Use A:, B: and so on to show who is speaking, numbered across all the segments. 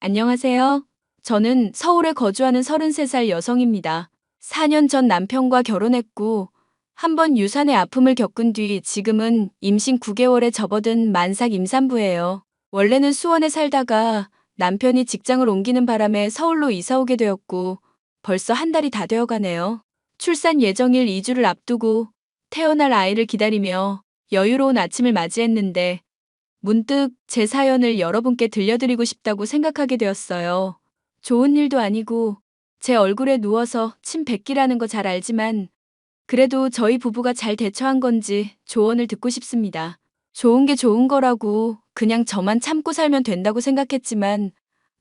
A: 안녕하세요. 저는 서울에 거주하는 33살 여성입니다. 4년 전 남편과 결혼했고, 한 번 유산의 아픔을 겪은 뒤 지금은 임신 9개월에 접어든 만삭 임산부예요. 원래는 수원에 살다가 남편이 직장을 옮기는 바람에 서울로 이사 오게 되었고, 벌써 한 달이 다 되어 가네요. 출산 예정일 2주를 앞두고 태어날 아이를 기다리며 여유로운 아침을 맞이했는데, 문득 제 사연을 여러분께 들려드리고 싶다고 생각하게 되었어요. 좋은 일도 아니고 제 얼굴에 누워서 침 뱉기라는 거 잘 알지만 그래도 저희 부부가 잘 대처한 건지 조언을 듣고 싶습니다. 좋은 게 좋은 거라고 그냥 저만 참고 살면 된다고 생각했지만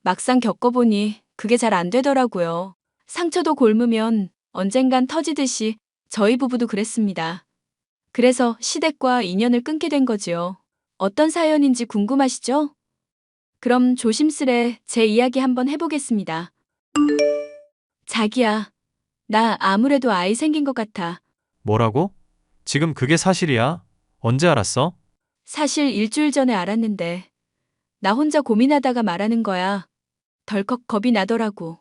A: 막상 겪어보니 그게 잘 안 되더라고요. 상처도 곪으면 언젠간 터지듯이 저희 부부도 그랬습니다. 그래서 시댁과 인연을 끊게 된 거지요. 어떤 사연인지 궁금하시죠? 그럼 조심스레 제 이야기 한번 해보겠습니다. 자기야, 나 아무래도 아이 생긴 것 같아.
B: 뭐라고? 지금 그게 사실이야? 언제 알았어?
A: 사실 일주일 전에 알았는데, 나 혼자 고민하다가 말하는 거야. 덜컥 겁이 나더라고.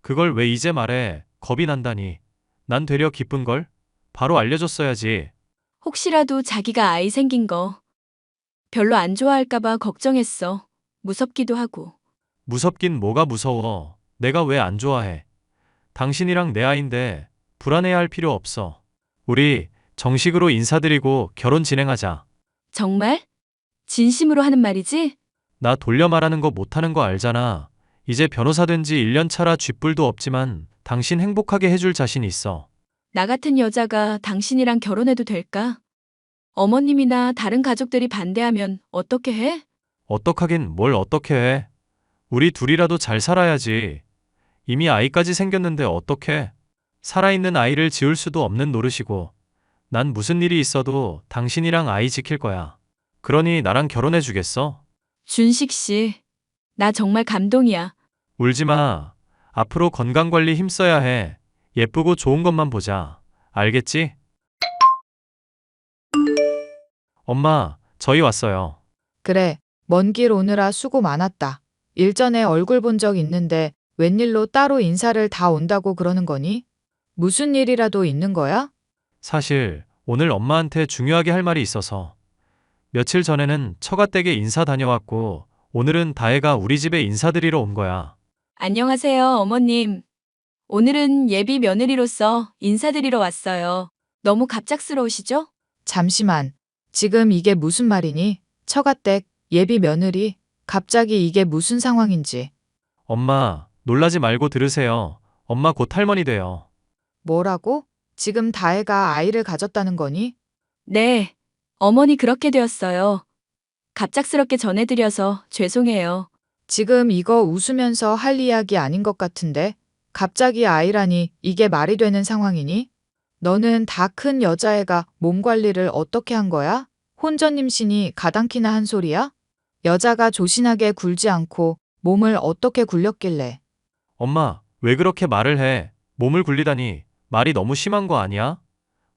B: 그걸 왜 이제 말해? 겁이 난다니. 난 되려 기쁜걸? 바로 알려줬어야지.
A: 혹시라도 자기가 아이 생긴 거 별로 안 좋아할까봐 걱정했어. 무섭기도 하고.
B: 무섭긴 뭐가 무서워. 내가 왜 안 좋아해? 당신이랑 내 아인데 불안해할 필요 없어. 우리 정식으로 인사드리고 결혼 진행하자.
A: 정말? 진심으로 하는 말이지?
B: 나 돌려 말하는 거 못하는 거 알잖아. 이제 변호사 된 지 1년 차라 쥐뿔도 없지만 당신 행복하게 해줄 자신 있어.
A: 나 같은 여자가 당신이랑 결혼해도 될까? 어머님이나 다른 가족들이 반대하면 어떻게 해?
B: 어떡하긴 뭘 어떻게 해. 우리 둘이라도 잘 살아야지. 이미 아이까지 생겼는데 어떡해. 살아있는 아이를 지울 수도 없는 노릇이고. 난 무슨 일이 있어도 당신이랑 아이 지킬 거야. 그러니 나랑 결혼해 주겠어?
A: 준식 씨, 나 정말 감동이야.
B: 울지 마. 앞으로 건강관리 힘써야 해. 예쁘고 좋은 것만 보자. 알겠지? 엄마, 저희 왔어요.
C: 그래, 먼 길 오느라 수고 많았다. 일전에 얼굴 본 적 있는데 웬일로 따로 인사를 다 온다고 그러는 거니? 무슨 일이라도 있는 거야?
B: 사실 오늘 엄마한테 중요하게 할 말이 있어서. 며칠 전에는 처가댁에 인사 다녀왔고 오늘은 다혜가 우리 집에 인사드리러 온 거야.
A: 안녕하세요, 어머님. 오늘은 예비 며느리로서 인사드리러 왔어요. 너무 갑작스러우시죠?
C: 잠시만. 지금 이게 무슨 말이니? 처가댁, 예비 며느리, 갑자기 이게 무슨 상황인지.
B: 엄마, 놀라지 말고 들으세요. 엄마 곧 할머니 돼요.
C: 뭐라고? 지금 다혜가 아이를 가졌다는 거니?
A: 네, 어머니 그렇게 되었어요. 갑작스럽게 전해드려서 죄송해요.
C: 지금 이거 웃으면서 할 이야기 아닌 것 같은데? 갑자기 아이라니 이게 말이 되는 상황이니? 너는 다 큰 여자애가 몸 관리를 어떻게 한 거야? 혼전 임신이 가당키나 한 소리야? 여자가 조신하게 굴지 않고 몸을 어떻게 굴렸길래?
B: 엄마, 왜 그렇게 말을 해? 몸을 굴리다니. 말이 너무 심한 거 아니야?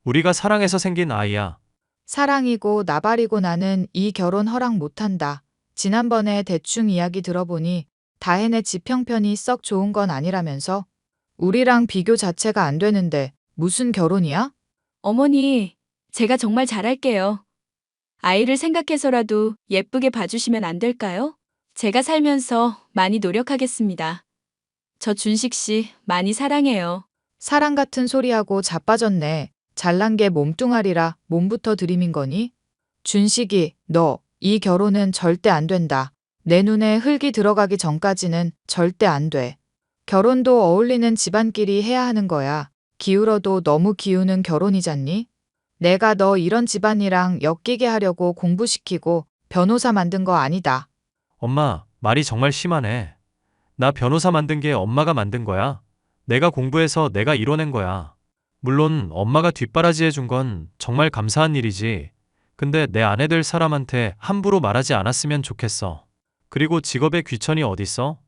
B: 우리가 사랑해서 생긴 아이야.
C: 사랑이고 나발이고 나는 이 결혼 허락 못한다. 지난번에 대충 이야기 들어보니 다혜네 집 형편이 썩 좋은 건 아니라면서? 우리랑 비교 자체가 안 되는데 무슨 결혼이야?
A: 어머니, 제가 정말 잘할게요. 아이를 생각해서라도 예쁘게 봐주시면 안 될까요? 제가 살면서 많이 노력하겠습니다. 저 준식 씨 많이 사랑해요.
C: 사랑 같은 소리하고 자빠졌네. 잘난 게 몸뚱아리라 몸부터 들이민 거니? 준식이, 너, 이 결혼은 절대 안 된다. 내 눈에 흙이 들어가기 전까지는 절대 안 돼. 결혼도 어울리는 집안끼리 해야 하는 거야. 기울어도 너무 기우는 결혼이잖니? 내가 너 이런 집안이랑 엮이게 하려고 공부시키고 변호사 만든 거 아니다.
B: 엄마, 말이 정말 심하네. 나 변호사 만든 게 엄마가 만든 거야. 내가 공부해서 내가 이뤄낸 거야. 물론 엄마가 뒷바라지 해준 건 정말 감사한 일이지. 근데 내 아내 될 사람한테 함부로 말하지 않았으면 좋겠어. 그리고 직업에 귀천이 어딨어?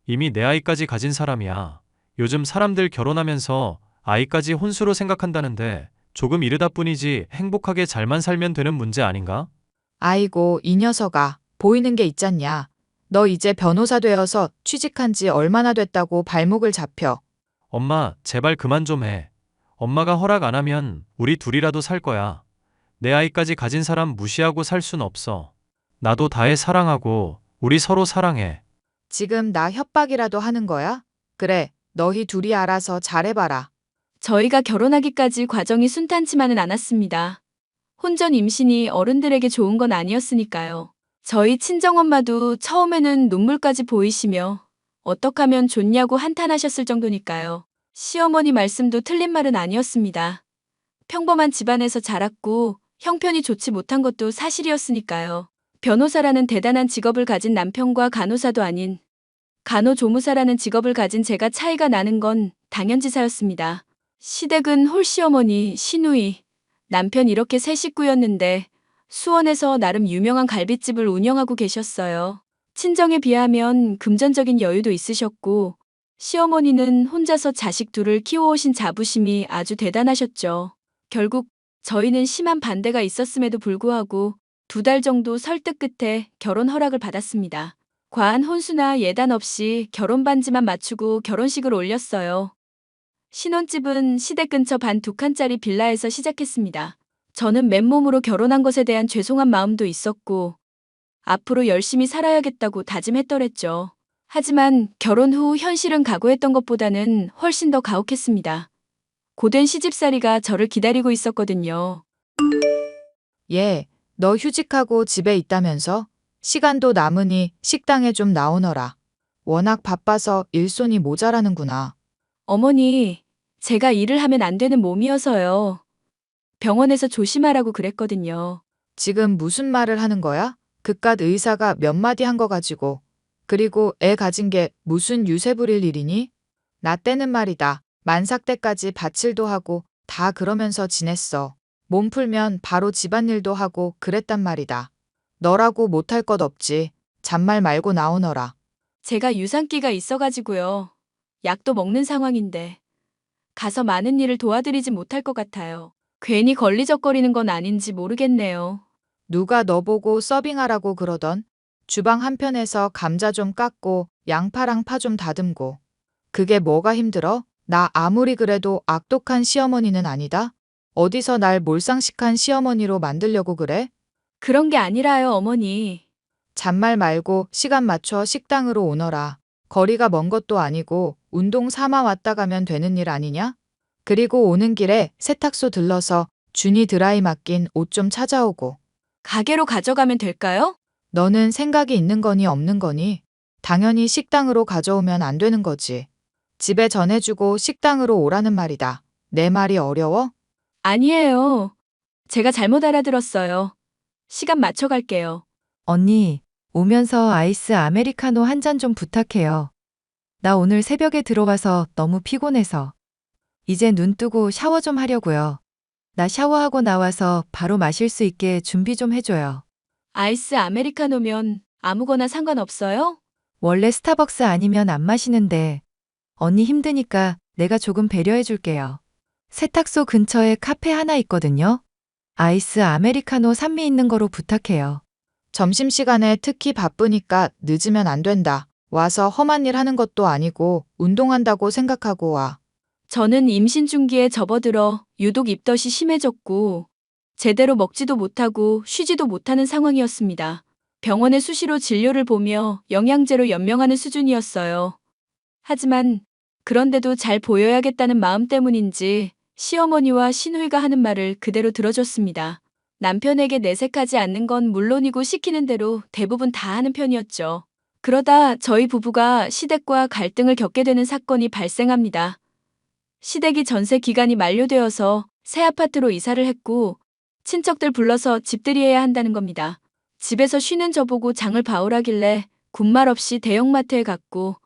B: 이미 내 아이까지 가진 사람이야. 요즘 사람들 결혼하면서 아이까지 혼수로 생각한다는데 조금 이르다 뿐이지 행복하게 잘만 살면 되는 문제 아닌가?
C: 아이고, 이 녀석아, 보이는 게 있잖냐. 너 이제 변호사 되어서 취직한 지 얼마나 됐다고 발목을 잡혀.
B: 엄마, 제발 그만 좀 해. 엄마가 허락 안 하면 우리 둘이라도 살 거야. 내 아이까지 가진 사람 무시하고 살 순 없어. 나도 다혜 사랑하고 우리 서로 사랑해.
C: 지금 나 협박이라도 하는 거야? 그래, 너희 둘이 알아서 잘해봐라.
A: 저희가 결혼하기까지 과정이 순탄치만은 않았습니다. 혼전 임신이 어른들에게 좋은 건 아니었으니까요. 저희 친정엄마도 처음에는 눈물까지 보이시며 어떡 하면 좋냐고 한탄하셨을 정도니까요. 시어머니 말씀도 틀린 말은 아니었습니다. 평범한 집안에서 자랐고 형편이 좋지 못한 것도 사실이었으니까요. 변호사라는 대단한 직업을 가진 남편과 간호사도 아닌 간호조무사라는 직업을 가진 제가 차이가 나는 건 당연지사였습니다. 시댁은 홀시어머니, 시누이, 남편 이렇게 세 식구였는데 수원에서 나름 유명한 갈빗집을 운영하고 계셨어요. 친정에 비하면 금전적인 여유도 있으셨고 시어머니는 혼자서 자식 둘을 키워오신 자부심이 아주 대단하셨죠. 결국 저희는 심한 반대가 있었음에도 불구하고 2달 정도 설득 끝에 결혼 허락을 받았습니다. 과한 혼수나 예단 없이 결혼 반지만 맞추고 결혼식을 올렸어요. 신혼집은 시댁 근처 반 2칸짜리 빌라에서 시작했습니다. 저는 맨몸으로 결혼한 것에 대한 죄송한 마음도 있었고 앞으로 열심히 살아야겠다고 다짐했더랬죠. 하지만 결혼 후 현실은 각오했던 것보다는 훨씬 더 가혹했습니다. 고된 시집살이가 저를 기다리고 있었거든요.
C: 예, 너 휴직하고 집에 있다면서? 시간도 남으니 식당에 좀 나오너라. 워낙 바빠서 일손이 모자라는구나.
A: 어머니, 제가 일을 하면 안 되는 몸이어서요. 병원에서 조심하라고 그랬거든요.
C: 지금 무슨 말을 하는 거야? 그깟 의사가 몇 마디 한 거 가지고. 그리고 애 가진 게 무슨 유세 부릴 일이니? 나 때는 말이다. 만삭 때까지 밭일도 하고 다 그러면서 지냈어. 몸 풀면 바로 집안일도 하고 그랬단 말이다. 너라고 못할 것 없지. 잔말 말고 나오너라.
A: 제가 유산기가 있어가지고요. 약도 먹는 상황인데 가서 많은 일을 도와드리지 못할 것 같아요. 괜히 걸리적거리는 건 아닌지 모르겠네요.
C: 누가 너 보고 서빙하라고 그러던? 주방 한편에서 감자 좀 깎고 양파랑 파 좀 다듬고. 그게 뭐가 힘들어? 나 아무리 그래도 악독한 시어머니는 아니다? 어디서 날 몰상식한 시어머니로 만들려고 그래?
A: 그런 게 아니라요, 어머니.
C: 잔말 말고 시간 맞춰 식당으로 오너라. 거리가 먼 것도 아니고 운동 삼아 왔다 가면 되는 일 아니냐? 그리고 오는 길에 세탁소 들러서 준이 드라이 맡긴 옷 좀 찾아오고.
A: 가게로 가져가면 될까요?
C: 너는 생각이 있는 거니 없는 거니? 당연히 식당으로 가져오면 안 되는 거지. 집에 전해주고 식당으로 오라는 말이다. 내 말이 어려워?
A: 아니에요. 제가 잘못 알아들었어요. 시간 맞춰 갈게요.
D: 언니, 오면서 아이스 아메리카노 한 잔 좀 부탁해요. 나 오늘 새벽에 들어와서 너무 피곤해서. 이제 눈 뜨고 샤워 좀 하려고요. 나 샤워하고 나와서 바로 마실 수 있게 준비 좀 해줘요.
A: 아이스 아메리카노면 아무거나 상관없어요?
D: 원래 스타벅스 아니면 안 마시는데 언니 힘드니까 내가 조금 배려해 줄게요. 세탁소 근처에 카페 하나 있거든요. 아이스 아메리카노 산미 있는 거로 부탁해요.
C: 점심시간에 특히 바쁘니까 늦으면 안 된다. 와서 험한 일 하는 것도 아니고 운동한다고 생각하고 와.
A: 저는 임신 중기에 접어들어 유독 입덧이 심해졌고 제대로 먹지도 못하고 쉬지도 못하는 상황이었습니다. 병원에 수시로 진료를 보며 영양제로 연명하는 수준이었어요. 하지만 그런데도 잘 보여야겠다는 마음 때문인지 시어머니와 시누이가 하는 말을 그대로 들어줬습니다. 남편에게 내색하지 않는 건 물론이고 시키는 대로 대부분 다 하는 편이었죠. 그러다 저희 부부가 시댁과 갈등을 겪게 되는 사건이 발생합니다. 시댁이 전세 기간이 만료되어서 새 아파트로 이사를 했고 친척들 불러서 집들이해야 한다는 겁니다. 집에서 쉬는 저보고 장을 봐오라길래 군말 없이 대형마트에 갔고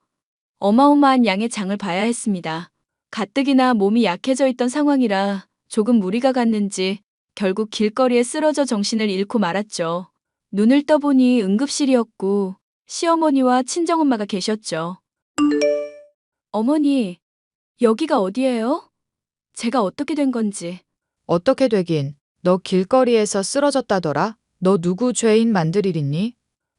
A: 어마어마한 양의 장을 봐야 했습니다. 가뜩이나 몸이 약해져 있던 상황이라 조금 무리가 갔는지 결국 길거리에 쓰러져 정신을 잃고 말았죠. 눈을 떠보니 응급실이었고 시어머니와 친정엄마가 계셨죠. 어머니, 여기가 어디예요? 제가 어떻게 된 건지.
C: 어떻게 되긴. 너 길거리에서 쓰러졌다더라? 너 누구 죄인 만들 일 있니?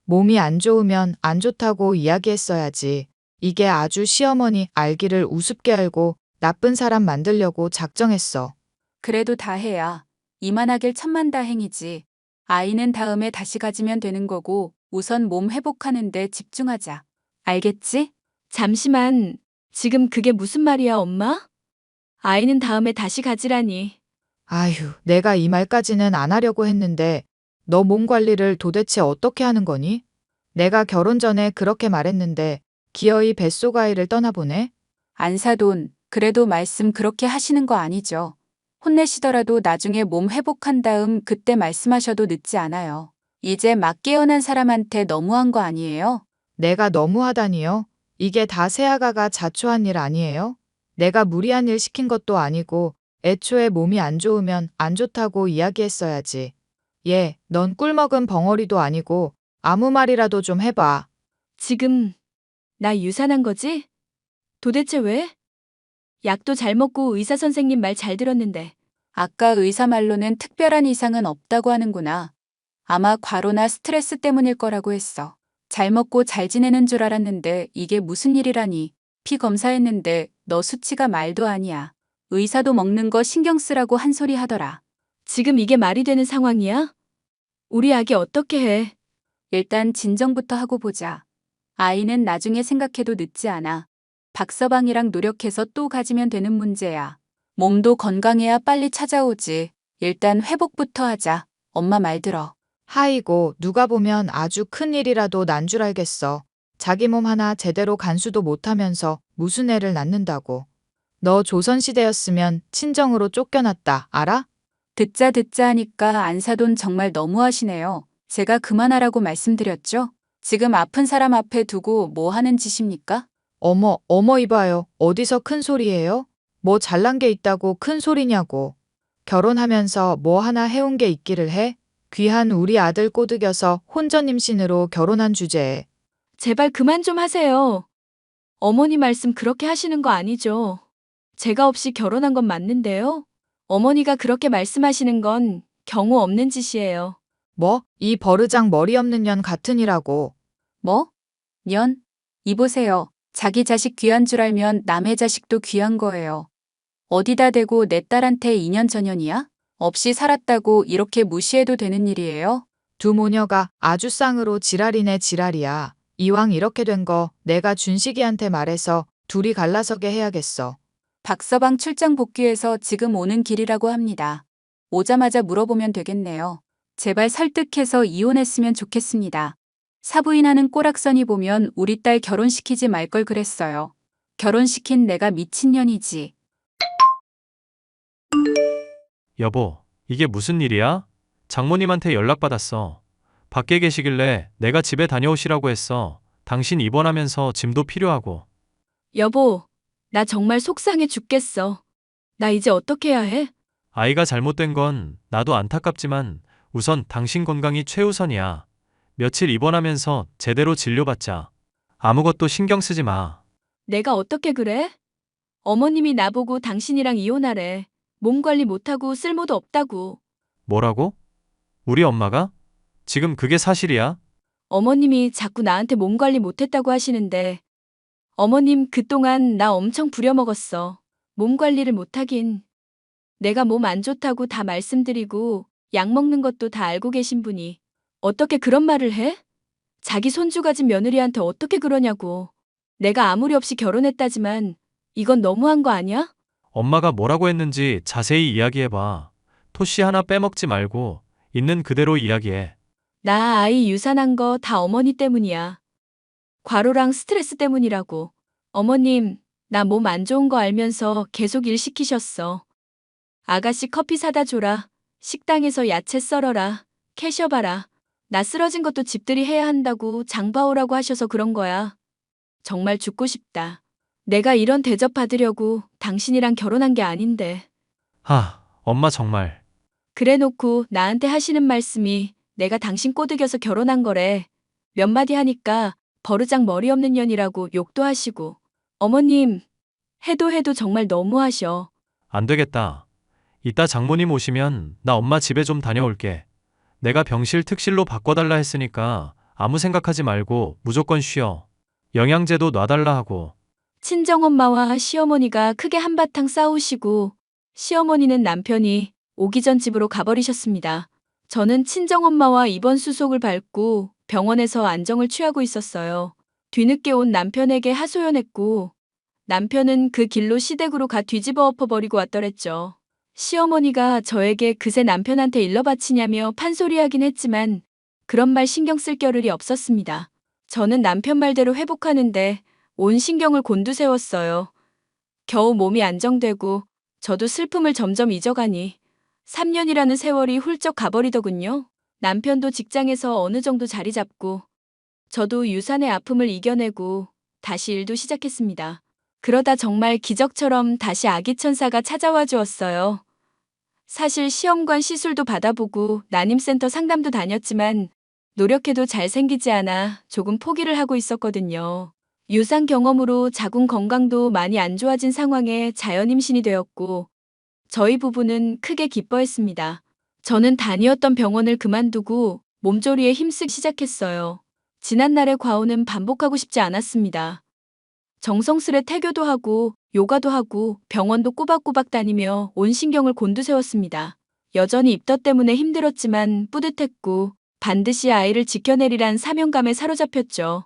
C: 몸이 안 좋으면 안 좋다고 이야기했어야지. 이게 아주 시어머니 알기를 우습게 알고 나쁜 사람 만들려고 작정했어.
E: 그래도 다해야 이만하길 천만다행이지. 아이는 다음에 다시 가지면 되는 거고 우선 몸 회복하는 데 집중하자. 알겠지?
A: 잠시만, 지금 그게 무슨 말이야, 엄마? 아이는 다음에 다시 가지라니.
C: 아휴, 내가 이 말까지는 안 하려고 했는데 너 몸 관리를 도대체 어떻게 하는 거니? 내가 결혼 전에 그렇게 말했는데 기어이 뱃속 아이를 떠나보네?
E: 안사돈, 그래도 말씀 그렇게 하시는 거 아니죠. 혼내시더라도 나중에 몸 회복한 다음 그때 말씀하셔도 늦지 않아요. 이제 막 깨어난 사람한테 너무한 거 아니에요?
C: 내가 너무하다니요? 이게 다 새아가가 자초한 일 아니에요? 내가 무리한 일 시킨 것도 아니고 애초에 몸이 안 좋으면 안 좋다고 이야기했어야지. 얘, 넌 꿀먹은 벙어리도 아니고 아무 말이라도 좀 해봐.
A: 지금 나 유산한 거지? 도대체 왜? 약도 잘 먹고 의사 선생님 말 잘 들었는데.
E: 아까 의사 말로는 특별한 이상은 없다고 하는구나. 아마 과로나 스트레스 때문일 거라고 했어. 잘 먹고 잘 지내는 줄 알았는데 이게 무슨 일이라니. 피 검사했는데 너 수치가 말도 아니야. 의사도 먹는 거 신경 쓰라고 한 소리 하더라.
A: 지금 이게 말이 되는 상황이야? 우리 아기 어떻게 해?
E: 일단 진정부터 하고 보자. 아이는 나중에 생각해도 늦지 않아. 박서방이랑 노력해서 또 가지면 되는 문제야. 몸도 건강해야 빨리 찾아오지. 일단 회복부터 하자. 엄마 말 들어.
C: 하이고 누가 보면 아주 큰 일이라도 난 줄 알겠어. 자기 몸 하나 제대로 간수도 못하면서 무슨 애를 낳는다고. 너 조선시대였으면 친정으로 쫓겨났다. 알아?
E: 듣자 하니까 안사돈 정말 너무하시네요. 제가 그만하라고 말씀드렸죠? 지금 아픈 사람 앞에 두고 뭐 하는 짓입니까?
C: 어머 이봐요. 어디서 큰 소리예요? 뭐 잘난 게 있다고 큰 소리냐고. 결혼하면서 뭐 하나 해온 게 있기를 해? 귀한 우리 아들 꼬드겨서 혼전 임신으로 결혼한 주제에.
A: 제발 그만 좀 하세요. 어머니 말씀 그렇게 하시는 거 아니죠? 제가 없이 결혼한 건 맞는데요? 어머니가 그렇게 말씀하시는 건 경우 없는 짓이에요.
C: 뭐? 이 버르장 머리 없는 년 같으니라고.
E: 뭐? 년? 이보세요. 자기 자식 귀한 줄 알면 남의 자식도 귀한 거예요. 어디다 대고 내 딸한테 2년 전년이야? 없이 살았다고 이렇게 무시해도 되는 일이에요?
C: 두 모녀가 아주 쌍으로 지랄이네 지랄이야. 이왕 이렇게 된 거 내가 준식이한테 말해서 둘이 갈라서게 해야겠어.
E: 박서방 출장 복귀해서 지금 오는 길이라고 합니다. 오자마자 물어보면 되겠네요. 제발 설득해서 이혼했으면 좋겠습니다. 사부인하는 꼬락서니 보면 우리 딸 결혼시키지 말 걸 그랬어요. 결혼시킨 내가 미친년이지.
B: 여보, 이게 무슨 일이야? 장모님한테 연락받았어. 밖에 계시길래 내가 집에 다녀오시라고 했어. 당신 입원하면서 짐도 필요하고.
A: 여보, 나 정말 속상해 죽겠어. 나 이제 어떻게 해야 해?
B: 아이가 잘못된 건 나도 안타깝지만 우선 당신 건강이 최우선이야. 며칠 입원하면서 제대로 진료받자. 아무것도 신경 쓰지 마.
A: 내가 어떻게 그래? 어머님이 나보고 당신이랑 이혼하래. 몸 관리 못하고 쓸모도 없다고.
B: 뭐라고? 우리 엄마가? 지금 그게 사실이야?
A: 어머님이 자꾸 나한테 몸 관리 못했다고 하시는데 어머님 그동안 나 엄청 부려먹었어. 몸 관리를 못하긴. 내가 몸 안 좋다고 다 말씀드리고 약 먹는 것도 다 알고 계신 분이 어떻게 그런 말을 해? 자기 손주 가진 며느리한테 어떻게 그러냐고. 내가 아무리 없이 결혼했다지만 이건 너무한 거 아니야?
B: 엄마가 뭐라고 했는지 자세히 이야기해봐. 토씨 하나 빼먹지 말고 있는 그대로 이야기해.
A: 나 아이 유산한 거 다 어머니 때문이야. 과로랑 스트레스 때문이라고. 어머님, 나 몸 안 좋은 거 알면서 계속 일 시키셨어. 아가씨 커피 사다 줘라. 식당에서 야채 썰어라. 캐셔 봐라. 나 쓰러진 것도 집들이 해야 한다고 장 봐오라고 하셔서 그런 거야. 정말 죽고 싶다. 내가 이런 대접 받으려고 당신이랑 결혼한 게 아닌데.
B: 엄마 정말.
A: 그래 놓고 나한테 하시는 말씀이 내가 당신 꼬드겨서 결혼한 거래. 몇 마디 하니까 버르장 머리 없는 년이라고 욕도 하시고. 어머님, 해도 정말 너무하셔.
B: 안 되겠다. 이따 장모님 오시면 나 엄마 집에 좀 다녀올게. 내가 병실 특실로 바꿔달라 했으니까 아무 생각하지 말고 무조건 쉬어. 영양제도 놔달라 하고.
A: 친정엄마와 시어머니가 크게 한바탕 싸우시고 시어머니는 남편이 오기 전 집으로 가버리셨습니다. 저는 친정엄마와 입원 수속을 밟고 병원에서 안정을 취하고 있었어요. 뒤늦게 온 남편에게 하소연했고 남편은 그 길로 시댁으로 가 뒤집어 엎어버리고 왔더랬죠. 시어머니가 저에게 그새 남편한테 일러 바치냐며 판소리하긴 했지만 그런 말 신경 쓸 겨를이 없었습니다. 저는 남편 말대로 회복하는데 온 신경을 곤두세웠어요. 겨우 몸이 안정되고 저도 슬픔을 점점 잊어가니 3년이라는 세월이 훌쩍 가버리더군요. 남편도 직장에서 어느 정도 자리 잡고 저도 유산의 아픔을 이겨내고 다시 일도 시작했습니다. 그러다 정말 기적처럼 다시 아기 천사가 찾아와 주었어요. 사실 시험관 시술도 받아보고 난임센터 상담도 다녔지만 노력해도 잘 생기지 않아 조금 포기를 하고 있었거든요. 유산 경험으로 자궁 건강도 많이 안 좋아진 상황에 자연 임신이 되었고 저희 부부는 크게 기뻐했습니다. 저는 다니었던 병원을 그만두고 몸조리에 힘쓰기 시작했어요. 지난날의 과오는 반복하고 싶지 않았습니다. 정성스레 태교도 하고 요가도 하고 병원도 꼬박꼬박 다니며 온 신경을 곤두세웠습니다. 여전히 입덧 때문에 힘들었지만 뿌듯했고 반드시 아이를 지켜내리란 사명감에 사로잡혔죠.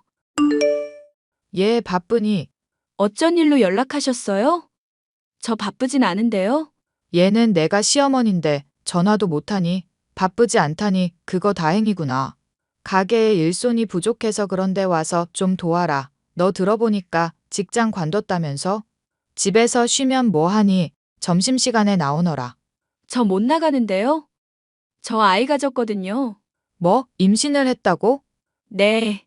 C: 얘 바쁘니?
A: 어쩐 일로 연락하셨어요? 저 바쁘진 않은데요.
C: 얘는 내가 시어머니인데 전화도 못하니? 바쁘지 않다니 그거 다행이구나. 가게에 일손이 부족해서 그런데 와서 좀 도와라. 너 들어보니까 직장 관뒀다면서? 집에서 쉬면 뭐하니? 점심시간에 나오너라.
A: 저 못 나가는데요. 저 아이 가졌거든요.
C: 뭐? 임신을 했다고?
A: 네.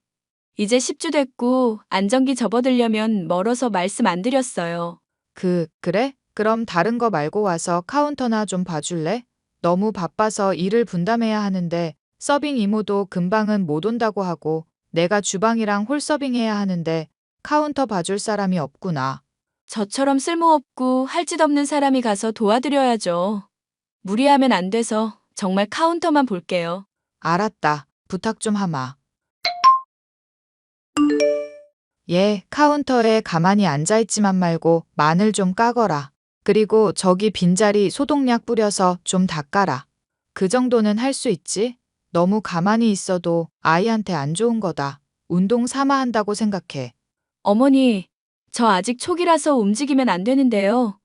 A: 이제 10주 됐고 안정기 접어들려면 멀어서 말씀 안 드렸어요.
C: 그래? 그럼 다른 거 말고 와서 카운터나 좀 봐줄래? 너무 바빠서 일을 분담해야 하는데 서빙 이모도 금방은 못 온다고 하고 내가 주방이랑 홀 서빙해야 하는데 카운터 봐줄 사람이 없구나.
A: 저처럼 쓸모없고 할 짓 없는 사람이 가서 도와드려야죠. 무리하면 안 돼서 정말 카운터만 볼게요.
C: 알았다. 부탁 좀 하마. 얘 카운터에 가만히 앉아있지만 말고 마늘 좀 까거라. 그리고 저기 빈자리 소독약 뿌려서 좀 닦아라. 그 정도는 할 수 있지? 너무 가만히 있어도 아이한테 안 좋은 거다. 운동 삼아 한다고 생각해.
A: 어머니, 저 아직 초기라서 움직이면 안 되는데요.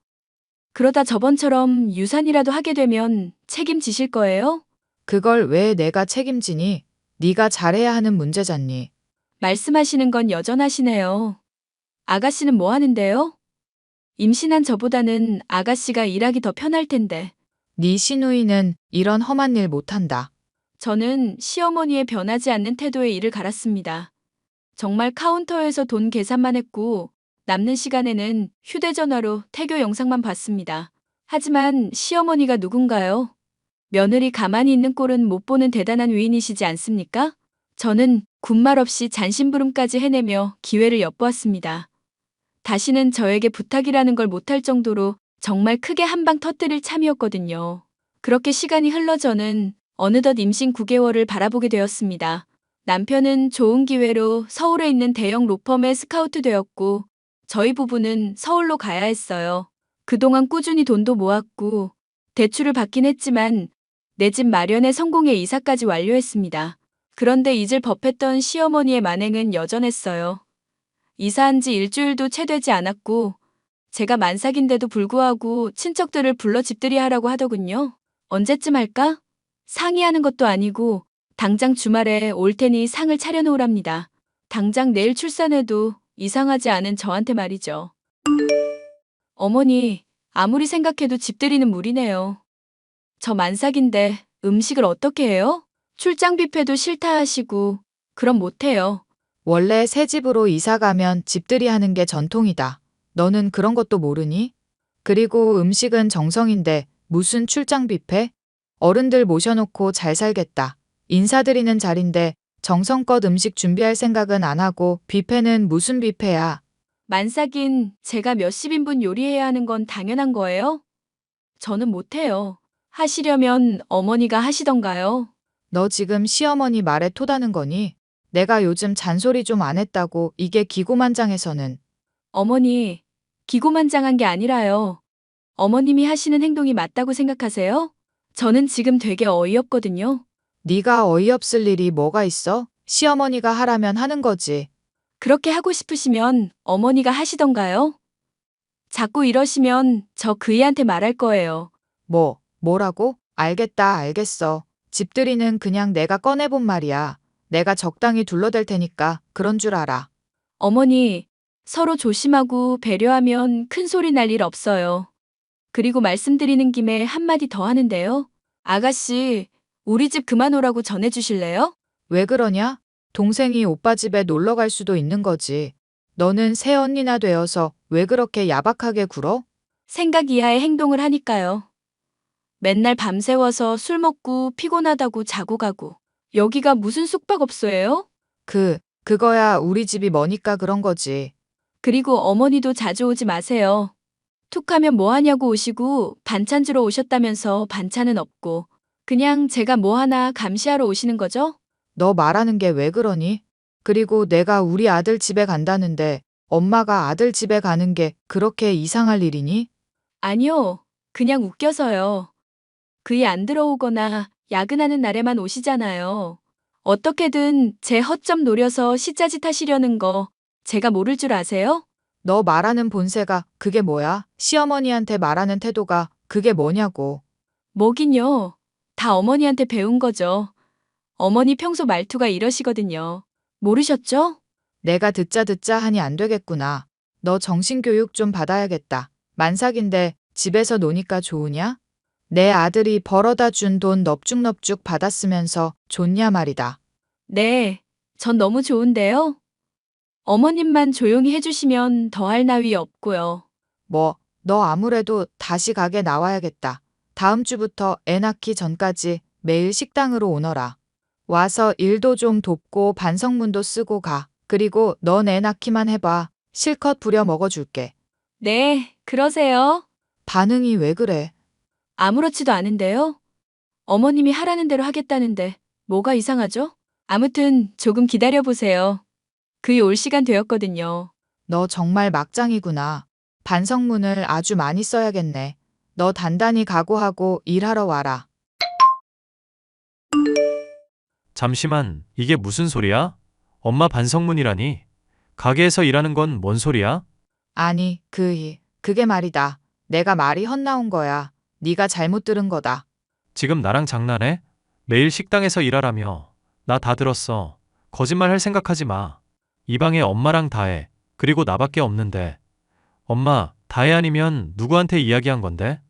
A: 그러다 저번처럼 유산이라도 하게 되면 책임지실 거예요?
C: 그걸 왜 내가 책임지니? 네가 잘해야 하는 문제잖니.
A: 말씀하시는 건 여전하시네요. 아가씨는 뭐 하는데요? 임신한 저보다는 아가씨가 일하기 더 편할 텐데.
C: 네 시누이는 이런 험한 일 못한다.
A: 저는 시어머니의 변하지 않는 태도에 이를 갈았습니다. 정말 카운터에서 돈 계산만 했고 남는 시간에는 휴대전화로 태교 영상만 봤습니다. 하지만 시어머니가 누군가요? 며느리 가만히 있는 꼴은 못 보는 대단한 위인이시지 않습니까? 저는 군말 없이 잔심부름까지 해내며 기회를 엿보았습니다. 다시는 저에게 부탁이라는 걸 못할 정도로 정말 크게 한 방 터뜨릴 참이었거든요. 그렇게 시간이 흘러 저는 어느덧 임신 9개월을 바라보게 되었습니다. 남편은 좋은 기회로 서울에 있는 대형 로펌에 스카우트 되었고 저희 부부는 서울로 가야 했어요. 그동안 꾸준히 돈도 모았고 대출을 받긴 했지만 내 집 마련에 성공해 이사까지 완료했습니다. 그런데 잊을 법했던 시어머니의 만행은 여전했어요. 이사한 지 일주일도 채 되지 않았고 제가 만삭인데도 불구하고 친척들을 불러 집들이 하라고 하더군요. 언제쯤 할까? 상의하는 것도 아니고 당장 주말에 올 테니 상을 차려놓으랍니다. 당장 내일 출산해도 이상하지 않은 저한테 말이죠. 어머니, 아무리 생각해도 집들이는 무리네요. 저 만삭인데 음식을 어떻게 해요? 출장 뷔페도 싫다 하시고 그럼 못해요.
C: 원래 새 집으로 이사 가면 집들이 하는 게 전통이다. 너는 그런 것도 모르니? 그리고 음식은 정성인데 무슨 출장 뷔페? 어른들 모셔놓고 잘 살겠다. 인사드리는 자리인데 정성껏 음식 준비할 생각은 안 하고 뷔페는 무슨 뷔페야.
A: 만삭인 제가 몇십 인분 요리해야 하는 건 당연한 거예요? 저는 못해요. 하시려면 어머니가 하시던가요?
C: 너 지금 시어머니 말에 토다는 거니? 내가 요즘 잔소리 좀 안 했다고 이게 기고만장해서는.
A: 어머니, 기고만장한 게 아니라요. 어머님이 하시는 행동이 맞다고 생각하세요? 저는 지금 되게 어이없거든요.
C: 네가 어이없을 일이 뭐가 있어? 시어머니가 하라면 하는 거지.
A: 그렇게 하고 싶으시면 어머니가 하시던가요? 자꾸 이러시면 저 그이한테 말할 거예요.
C: 뭐라고? 알겠다, 알겠어. 집들이는 그냥 내가 꺼내본 말이야. 내가 적당히 둘러댈 테니까 그런 줄 알아.
A: 어머니, 서로 조심하고 배려하면 큰 소리 날 일 없어요. 그리고 말씀드리는 김에 한마디 더 하는데요. 아가씨, 우리 집 그만 오라고 전해주실래요?
C: 왜 그러냐? 동생이 오빠 집에 놀러 갈 수도 있는 거지. 너는 새언니나 되어서 왜 그렇게 야박하게 굴어?
A: 생각 이하의 행동을 하니까요. 맨날 밤새워서 술 먹고 피곤하다고 자고 가고. 여기가 무슨 숙박업소예요?
C: 그거야 우리 집이 머니까 그런 거지.
A: 그리고 어머니도 자주 오지 마세요. 툭하면 뭐 하냐고 오시고 반찬 주러 오셨다면서 반찬은 없고. 그냥 제가 뭐 하나 감시하러 오시는 거죠?
C: 너 말하는 게 왜 그러니? 그리고 내가 우리 아들 집에 간다는데 엄마가 아들 집에 가는 게 그렇게 이상할 일이니?
A: 아니요. 그냥 웃겨서요. 그이 안 들어오거나 야근하는 날에만 오시잖아요. 어떻게든 제 허점 노려서 시짜짓 하시려는 거 제가 모를 줄 아세요?
C: 너 말하는 본세가 그게 뭐야? 시어머니한테 말하는 태도가 그게 뭐냐고.
A: 뭐긴요. 다 어머니한테 배운 거죠. 어머니 평소 말투가 이러시거든요. 모르셨죠?
C: 내가 듣자 하니 안 되겠구나. 너 정신교육 좀 받아야겠다. 만삭인데 집에서 노니까 좋으냐? 내 아들이 벌어다 준 돈 넙죽넙죽 받았으면서 좋냐 말이다.
A: 네, 전 너무 좋은데요. 어머님만 조용히 해주시면 더할 나위 없고요.
C: 너 아무래도 다시 가게 나와야겠다. 다음 주부터 애 낳기 전까지 매일 식당으로 오너라. 와서 일도 좀 돕고 반성문도 쓰고 가. 그리고 넌 애 낳기만 해봐. 실컷 부려 먹어줄게.
A: 네, 그러세요.
C: 반응이 왜 그래?
A: 아무렇지도 않은데요. 어머님이 하라는 대로 하겠다는데 뭐가 이상하죠? 아무튼 조금 기다려보세요. 그이 올 시간 되었거든요.
C: 너 정말 막장이구나. 반성문을 아주 많이 써야겠네. 너 단단히 각오하고 일하러 와라.
B: 잠시만, 이게 무슨 소리야? 엄마 반성문이라니? 가게에서 일하는 건 뭔 소리야?
C: 아니, 그게 말이다. 내가 말이 헛나온 거야. 네가 잘못 들은 거다.
B: 지금 나랑 장난해? 매일 식당에서 일하라며. 나 다 들었어. 거짓말 할 생각하지 마. 이 방에 엄마랑 다혜, 그리고 나밖에 없는데. 엄마, 다혜 아니면 누구한테 이야기한 건데?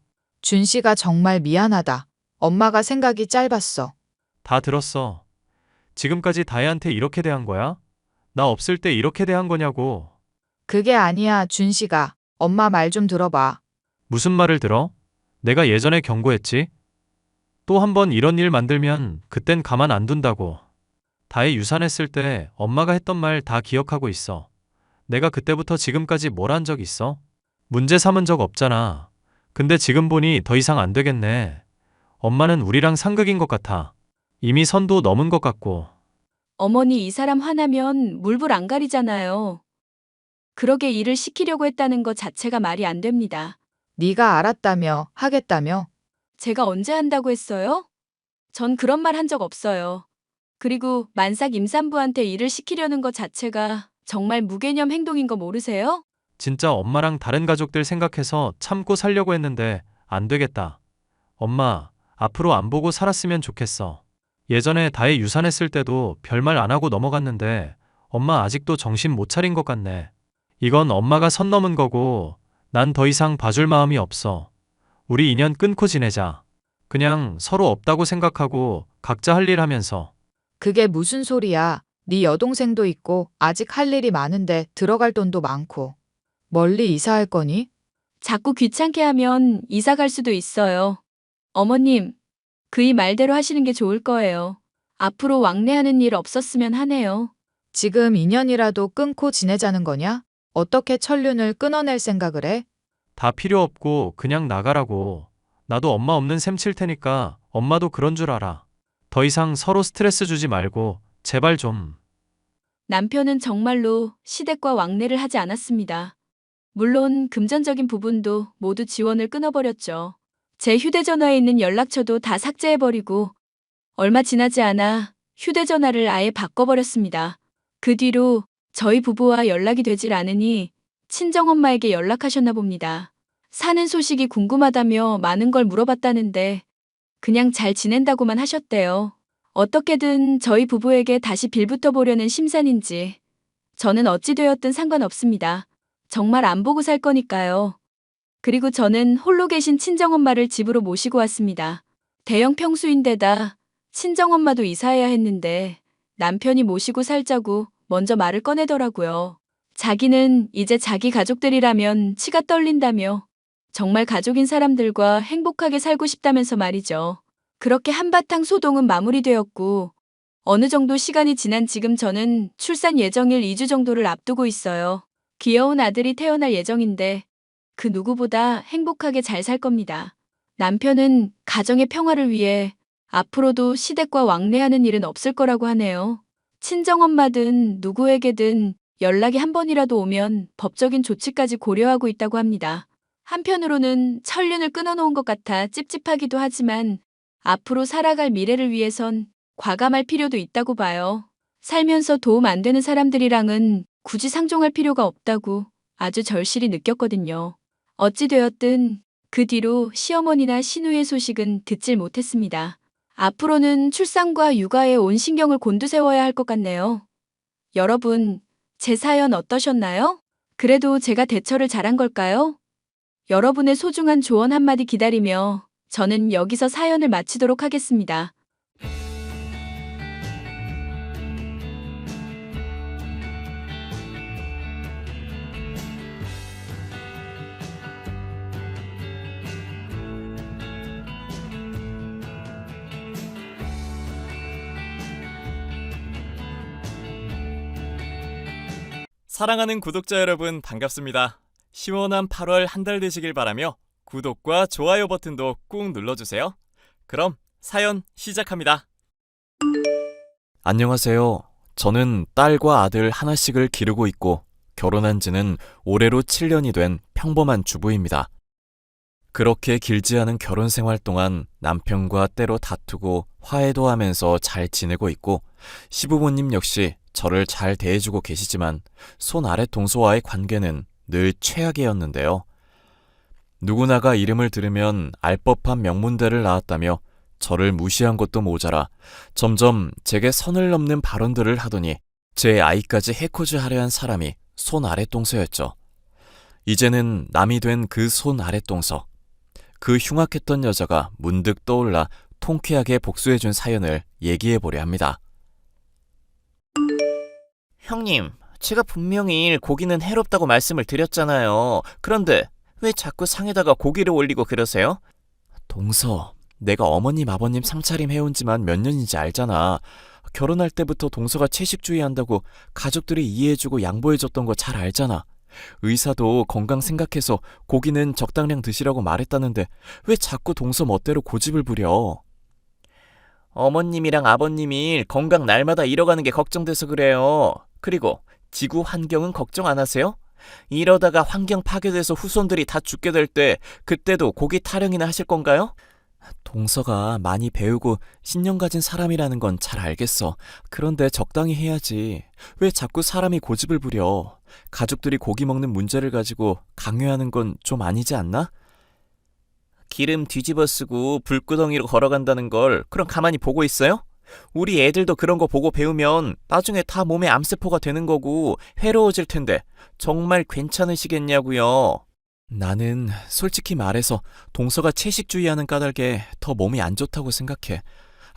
C: 준 씨가 정말 미안하다. 엄마가 생각이 짧았어.
B: 다 들었어. 지금까지 다혜한테 이렇게 대한 거야? 나 없을 때 이렇게 대한 거냐고.
C: 그게 아니야, 준 씨가. 엄마 말 좀 들어봐.
B: 무슨 말을 들어? 내가 예전에 경고했지? 또 한 번 이런 일 만들면 그땐 가만 안 둔다고. 다혜 유산했을 때 엄마가 했던 말 다 기억하고 있어. 내가 그때부터 지금까지 뭘 한 적 있어? 문제 삼은 적 없잖아. 근데 지금 보니 더 이상 안 되겠네. 엄마는 우리랑 상극인 것 같아. 이미 선도 넘은 것 같고.
A: 어머니 이 사람 화나면 물불 안 가리잖아요. 그러게 일을 시키려고 했다는 것 자체가 말이 안 됩니다.
C: 네가 알았다며, 하겠다며.
A: 제가 언제 한다고 했어요? 전 그런 말 한 적 없어요. 그리고 만삭 임산부한테 일을 시키려는 것 자체가 정말 무개념 행동인 거 모르세요?
B: 진짜 엄마랑 다른 가족들 생각해서 참고 살려고 했는데 안 되겠다. 엄마, 앞으로 안 보고 살았으면 좋겠어. 예전에 다혜 유산했을 때도 별말 안 하고 넘어갔는데 엄마 아직도 정신 못 차린 것 같네. 이건 엄마가 선 넘은 거고 난 더 이상 봐줄 마음이 없어. 우리 인연 끊고 지내자. 그냥 서로 없다고 생각하고 각자 할 일 하면서.
C: 그게 무슨 소리야. 네 여동생도 있고 아직 할 일이 많은데 들어갈 돈도 많고. 멀리 이사할 거니?
A: 자꾸 귀찮게 하면 이사 갈 수도 있어요. 어머님, 그이 말대로 하시는 게 좋을 거예요. 앞으로 왕래하는 일 없었으면 하네요.
C: 지금 인연이라도 끊고 지내자는 거냐? 어떻게 천륜을 끊어낼 생각을 해?
B: 다 필요 없고 그냥 나가라고. 나도 엄마 없는 셈 칠 테니까 엄마도 그런 줄 알아. 더 이상 서로 스트레스 주지 말고 제발 좀.
A: 남편은 정말로 시댁과 왕래를 하지 않았습니다. 물론 금전적인 부분도 모두 지원을 끊어버렸죠. 제 휴대전화에 있는 연락처도 다 삭제해버리고 얼마 지나지 않아 휴대전화를 아예 바꿔버렸습니다. 그 뒤로 저희 부부와 연락이 되질 않으니 친정엄마에게 연락하셨나 봅니다. 사는 소식이 궁금하다며 많은 걸 물어봤다는데 그냥 잘 지낸다고만 하셨대요. 어떻게든 저희 부부에게 다시 빌붙어 보려는 심산인지 저는 어찌 되었든 상관없습니다. 정말 안 보고 살 거니까요. 그리고 저는 홀로 계신 친정엄마를 집으로 모시고 왔습니다. 대형 평수인데다 친정엄마도 이사해야 했는데 남편이 모시고 살자고 먼저 말을 꺼내더라고요. 자기는 이제 자기 가족들이라면 치가 떨린다며 정말 가족인 사람들과 행복하게 살고 싶다면서 말이죠. 그렇게 한바탕 소동은 마무리되었고 어느 정도 시간이 지난 지금 저는 출산 예정일 2주 정도를 앞두고 있어요. 귀여운 아들이 태어날 예정인데 그 누구보다 행복하게 잘 살 겁니다. 남편은 가정의 평화를 위해 앞으로도 시댁과 왕래하는 일은 없을 거라고 하네요. 친정엄마든 누구에게든 연락이 한 번이라도 오면 법적인 조치까지 고려하고 있다고 합니다. 한편으로는 천륜을 끊어놓은 것 같아 찝찝하기도 하지만 앞으로 살아갈 미래를 위해선 과감할 필요도 있다고 봐요. 살면서 도움 안 되는 사람들이랑은 굳이 상종할 필요가 없다고 아주 절실히 느꼈거든요. 어찌되었든 그 뒤로 시어머니나 시누이의 소식은 듣질 못했습니다. 앞으로는 출산과 육아에 온 신경을 곤두세워야 할 것 같네요. 여러분, 제 사연 어떠셨나요? 그래도 제가 대처를 잘한 걸까요? 여러분의 소중한 조언 한마디 기다리며 저는 여기서 사연을 마치도록 하겠습니다.
F: 사랑하는 구독자 여러분 반갑습니다. 시원한 8월 한 달 되시길 바라며 구독과 좋아요 버튼도 꾹 눌러주세요. 그럼 사연 시작합니다. 안녕하세요. 저는 딸과 아들 하나씩을 기르고 있고 결혼한 지는 올해로 7년이 된 평범한 주부입니다. 그렇게 길지 않은 결혼 생활 동안 남편과 때로 다투고 화해도 하면서 잘 지내고 있고 시부모님 역시 저를 잘 대해주고 계시지만 손 아래 동서와의 관계는 늘 최악이었는데요. 누구나가 이름을 들으면 알 법한 명문대를 나왔다며 저를 무시한 것도 모자라 점점 제게 선을 넘는 발언들을 하더니 제 아이까지 해코지하려 한 사람이 손 아래 동서였죠. 이제는 남이 된 그 손 아래 동서. 그 흉악했던 여자가 문득 떠올라 통쾌하게 복수해준 사연을 얘기해보려 합니다.
G: 형님, 제가 분명히 고기는 해롭다고 말씀을 드렸잖아요. 그런데 왜 자꾸 상에다가 고기를 올리고 그러세요?
F: 동서, 내가 어머님 아버님 상차림 해온 지만 몇 년인지 알잖아. 결혼할 때부터 동서가 채식주의한다고 가족들이 이해해주고 양보해줬던 거 잘 알잖아. 의사도 건강 생각해서 고기는 적당량 드시라고 말했다는데 왜 자꾸 동서 멋대로 고집을 부려?
G: 어머님이랑 아버님이 건강 날마다 잃어가는 게 걱정돼서 그래요. 그리고 지구 환경은 걱정 안 하세요? 이러다가 환경 파괴돼서 후손들이 다 죽게 될 때 그때도 고기 타령이나 하실 건가요?
F: 동서가 많이 배우고 신념 가진 사람이라는 건 잘 알겠어. 그런데 적당히 해야지. 왜 자꾸 사람이 고집을 부려? 가족들이 고기 먹는 문제를 가지고 강요하는 건 좀 아니지 않나?
G: 기름 뒤집어 쓰고 불구덩이로 걸어간다는 걸 그럼 가만히 보고 있어요? 우리 애들도 그런 거 보고 배우면 나중에 다 몸에 암세포가 되는 거고 해로워질 텐데 정말 괜찮으시겠냐고요.
F: 나는 솔직히 말해서 동서가 채식주의하는 까닭에 더 몸이 안 좋다고 생각해.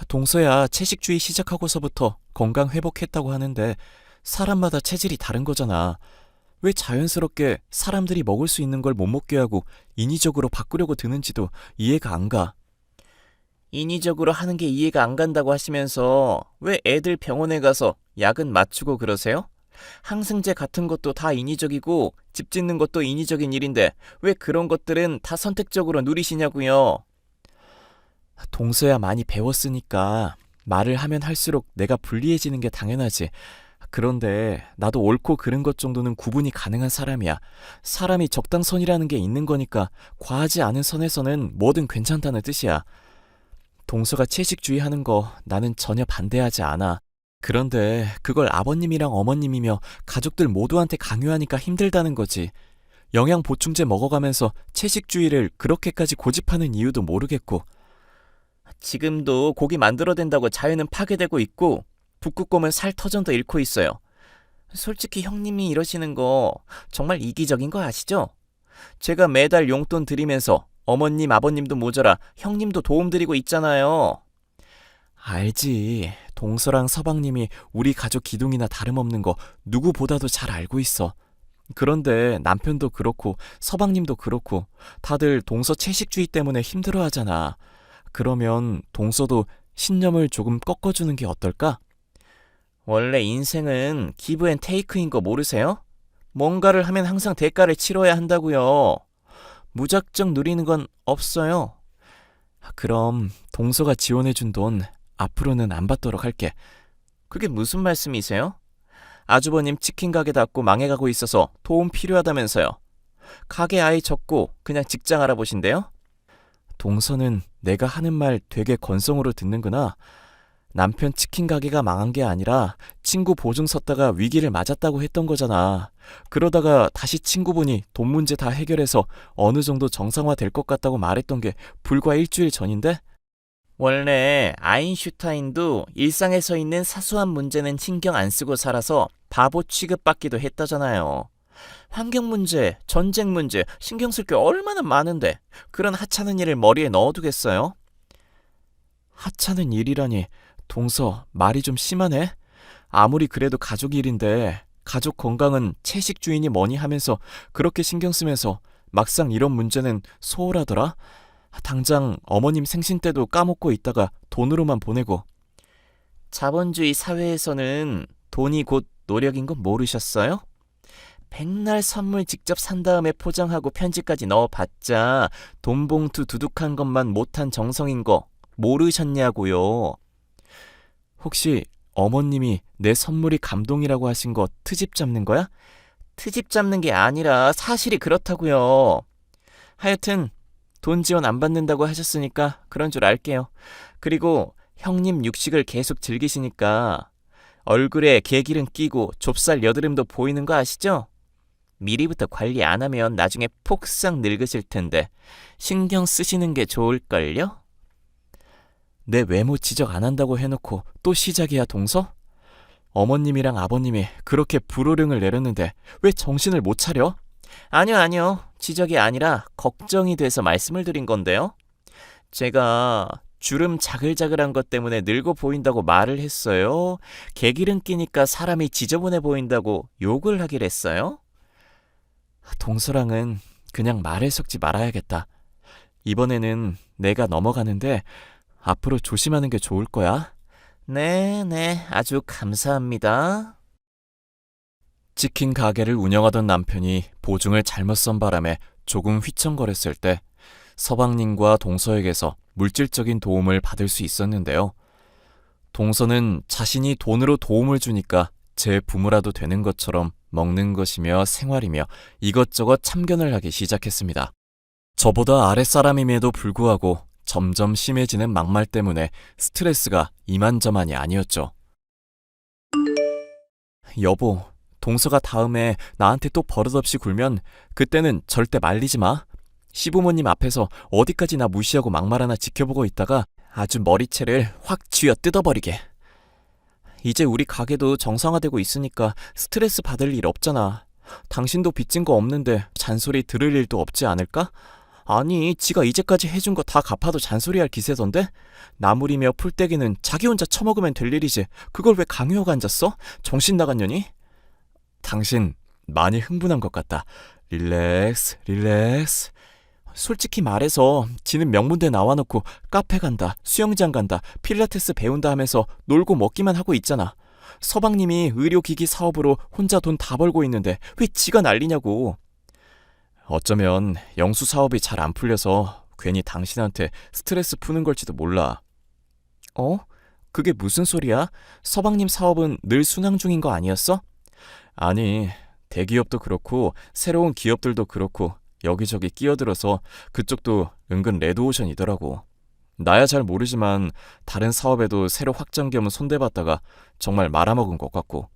F: 동서야 채식주의 시작하고서부터 건강 회복했다고 하는데 사람마다 체질이 다른 거잖아. 왜 자연스럽게 사람들이 먹을 수 있는 걸 못 먹게 하고 인위적으로 바꾸려고 드는지도 이해가 안 가.
G: 인위적으로 하는 게 이해가 안 간다고 하시면서 왜 애들 병원에 가서 약은 맞추고 그러세요? 항생제 같은 것도 다 인위적이고 집 짓는 것도 인위적인 일인데 왜 그런 것들은 다 선택적으로 누리시냐고요.
F: 동서야 많이 배웠으니까 말을 하면 할수록 내가 불리해지는 게 당연하지. 그런데 나도 옳고 그른 것 정도는 구분이 가능한 사람이야. 사람이 적당선이라는 게 있는 거니까 과하지 않은 선에서는 뭐든 괜찮다는 뜻이야. 동서가 채식주의 하는 거 나는 전혀 반대하지 않아. 그런데 그걸 아버님이랑 어머님이며 가족들 모두한테 강요하니까 힘들다는 거지. 영양 보충제 먹어가면서 채식주의를 그렇게까지 고집하는 이유도 모르겠고.
G: 지금도 고기 만들어댄다고 자유는 파괴되고 있고 북극곰은 살 터전도 잃고 있어요. 솔직히 형님이 이러시는 거 정말 이기적인 거 아시죠? 제가 매달 용돈 드리면서 어머님, 아버님도 모자라 형님도 도움 드리고 있잖아요.
F: 알지. 동서랑 서방님이 우리 가족 기둥이나 다름없는 거 누구보다도 잘 알고 있어. 그런데 남편도 그렇고 서방님도 그렇고 다들 동서 채식주의 때문에 힘들어하잖아. 그러면 동서도 신념을 조금 꺾어주는 게 어떨까?
G: 원래 인생은 기브 앤 테이크인 거 모르세요? 뭔가를 하면 항상 대가를 치러야 한다고요. 무작정 누리는 건 없어요.
F: 그럼 동서가 지원해준 돈 앞으로는 안 받도록 할게.
G: 그게 무슨 말씀이세요? 아주버님 치킨 가게 닫고 망해가고 있어서 도움 필요하다면서요. 가게 아이 접고 그냥 직장 알아보신대요?
F: 동서는 내가 하는 말 되게 건성으로 듣는구나. 남편 치킨 가게가 망한 게 아니라 친구 보증 섰다가 위기를 맞았다고 했던 거잖아. 그러다가 다시 친구분이 돈 문제 다 해결해서 어느 정도 정상화 될 것 같다고 말했던 게 불과 일주일 전인데?
G: 원래 아인슈타인도 일상에서 있는 사소한 문제는 신경 안 쓰고 살아서 바보 취급받기도 했다잖아요. 환경 문제, 전쟁 문제 신경 쓸 게 얼마나 많은데 그런 하찮은 일을 머리에 넣어두겠어요?
F: 하찮은 일이라니. 동서, 말이 좀 심하네? 아무리 그래도 가족 일인데 가족 건강은 채식주의니 뭐니 하면서 그렇게 신경 쓰면서 막상 이런 문제는 소홀하더라? 당장 어머님 생신 때도 까먹고 있다가 돈으로만 보내고.
G: 자본주의 사회에서는 돈이 곧 노력인 건 모르셨어요? 백날 선물 직접 산 다음에 포장하고 편지까지 넣어봤자 돈 봉투 두둑한 것만 못한 정성인 거 모르셨냐고요.
F: 혹시 어머님이 내 선물이 감동이라고 하신 거 트집 잡는 거야?
G: 트집 잡는 게 아니라 사실이 그렇다고요. 하여튼 돈 지원 안 받는다고 하셨으니까 그런 줄 알게요. 그리고 형님 육식을 계속 즐기시니까 얼굴에 개기름 끼고 좁쌀 여드름도 보이는 거 아시죠? 미리부터 관리 안 하면 나중에 폭삭 늙으실 텐데 신경 쓰시는 게 좋을걸요?
F: 내 외모 지적 안 한다고 해놓고 또 시작이야, 동서? 어머님이랑 아버님이 그렇게 불호령을 내렸는데 왜 정신을 못 차려?
G: 아니요. 지적이 아니라 걱정이 돼서 말씀을 드린 건데요. 제가 주름 자글자글한 것 때문에 늙어 보인다고 말을 했어요? 개기름 끼니까 사람이 지저분해 보인다고 욕을 하길 했어요?
F: 동서랑은 그냥 말을 섞지 말아야겠다. 이번에는 내가 넘어가는데 앞으로 조심하는 게 좋을 거야.
G: 네, 아주 감사합니다.
F: 치킨 가게를 운영하던 남편이 보증을 잘못 선 바람에 조금 휘청거렸을 때 서방님과 동서에게서 물질적인 도움을 받을 수 있었는데요. 동서는 자신이 돈으로 도움을 주니까 제 부모라도 되는 것처럼 먹는 것이며 생활이며 이것저것 참견을 하기 시작했습니다. 저보다 아랫사람임에도 불구하고 점점 심해지는 막말 때문에 스트레스가 이만저만이 아니었죠. 여보, 동서가 다음에 나한테 또 버릇없이 굴면 그때는 절대 말리지 마. 시부모님 앞에서 어디까지 나 무시하고 막말하나 지켜보고 있다가 아주 머리채를 확 쥐어 뜯어버리게. 이제 우리 가게도 정상화되고 있으니까 스트레스 받을 일 없잖아. 당신도 빚진 거 없는데 잔소리 들을 일도 없지 않을까? 아니, 지가 이제까지 해준 거 다 갚아도 잔소리할 기세던데? 나물이며 풀떼기는 자기 혼자 처먹으면 될 일이지. 그걸 왜 강요하고 앉았어? 정신 나간 년이? 당신 많이 흥분한 것 같다. 릴렉스. 솔직히 말해서 지는 명문대 나와놓고 카페 간다, 수영장 간다, 필라테스 배운다 하면서 놀고 먹기만 하고 있잖아. 서방님이 의료기기 사업으로 혼자 돈 다 벌고 있는데 왜 지가 난리냐고. 어쩌면 영수 사업이 잘 안 풀려서 괜히 당신한테 스트레스 푸는 걸지도 몰라.
G: 어? 그게 무슨 소리야? 서방님 사업은 늘 순항 중인 거 아니었어? 아니, 대기업도 그렇고 새로운 기업들도 그렇고 여기저기 끼어들어서 그쪽도 은근 레드오션이더라고. 나야 잘 모르지만 다른 사업에도 새로 확장 겸 손대봤다가 정말 말아먹은 것 같고.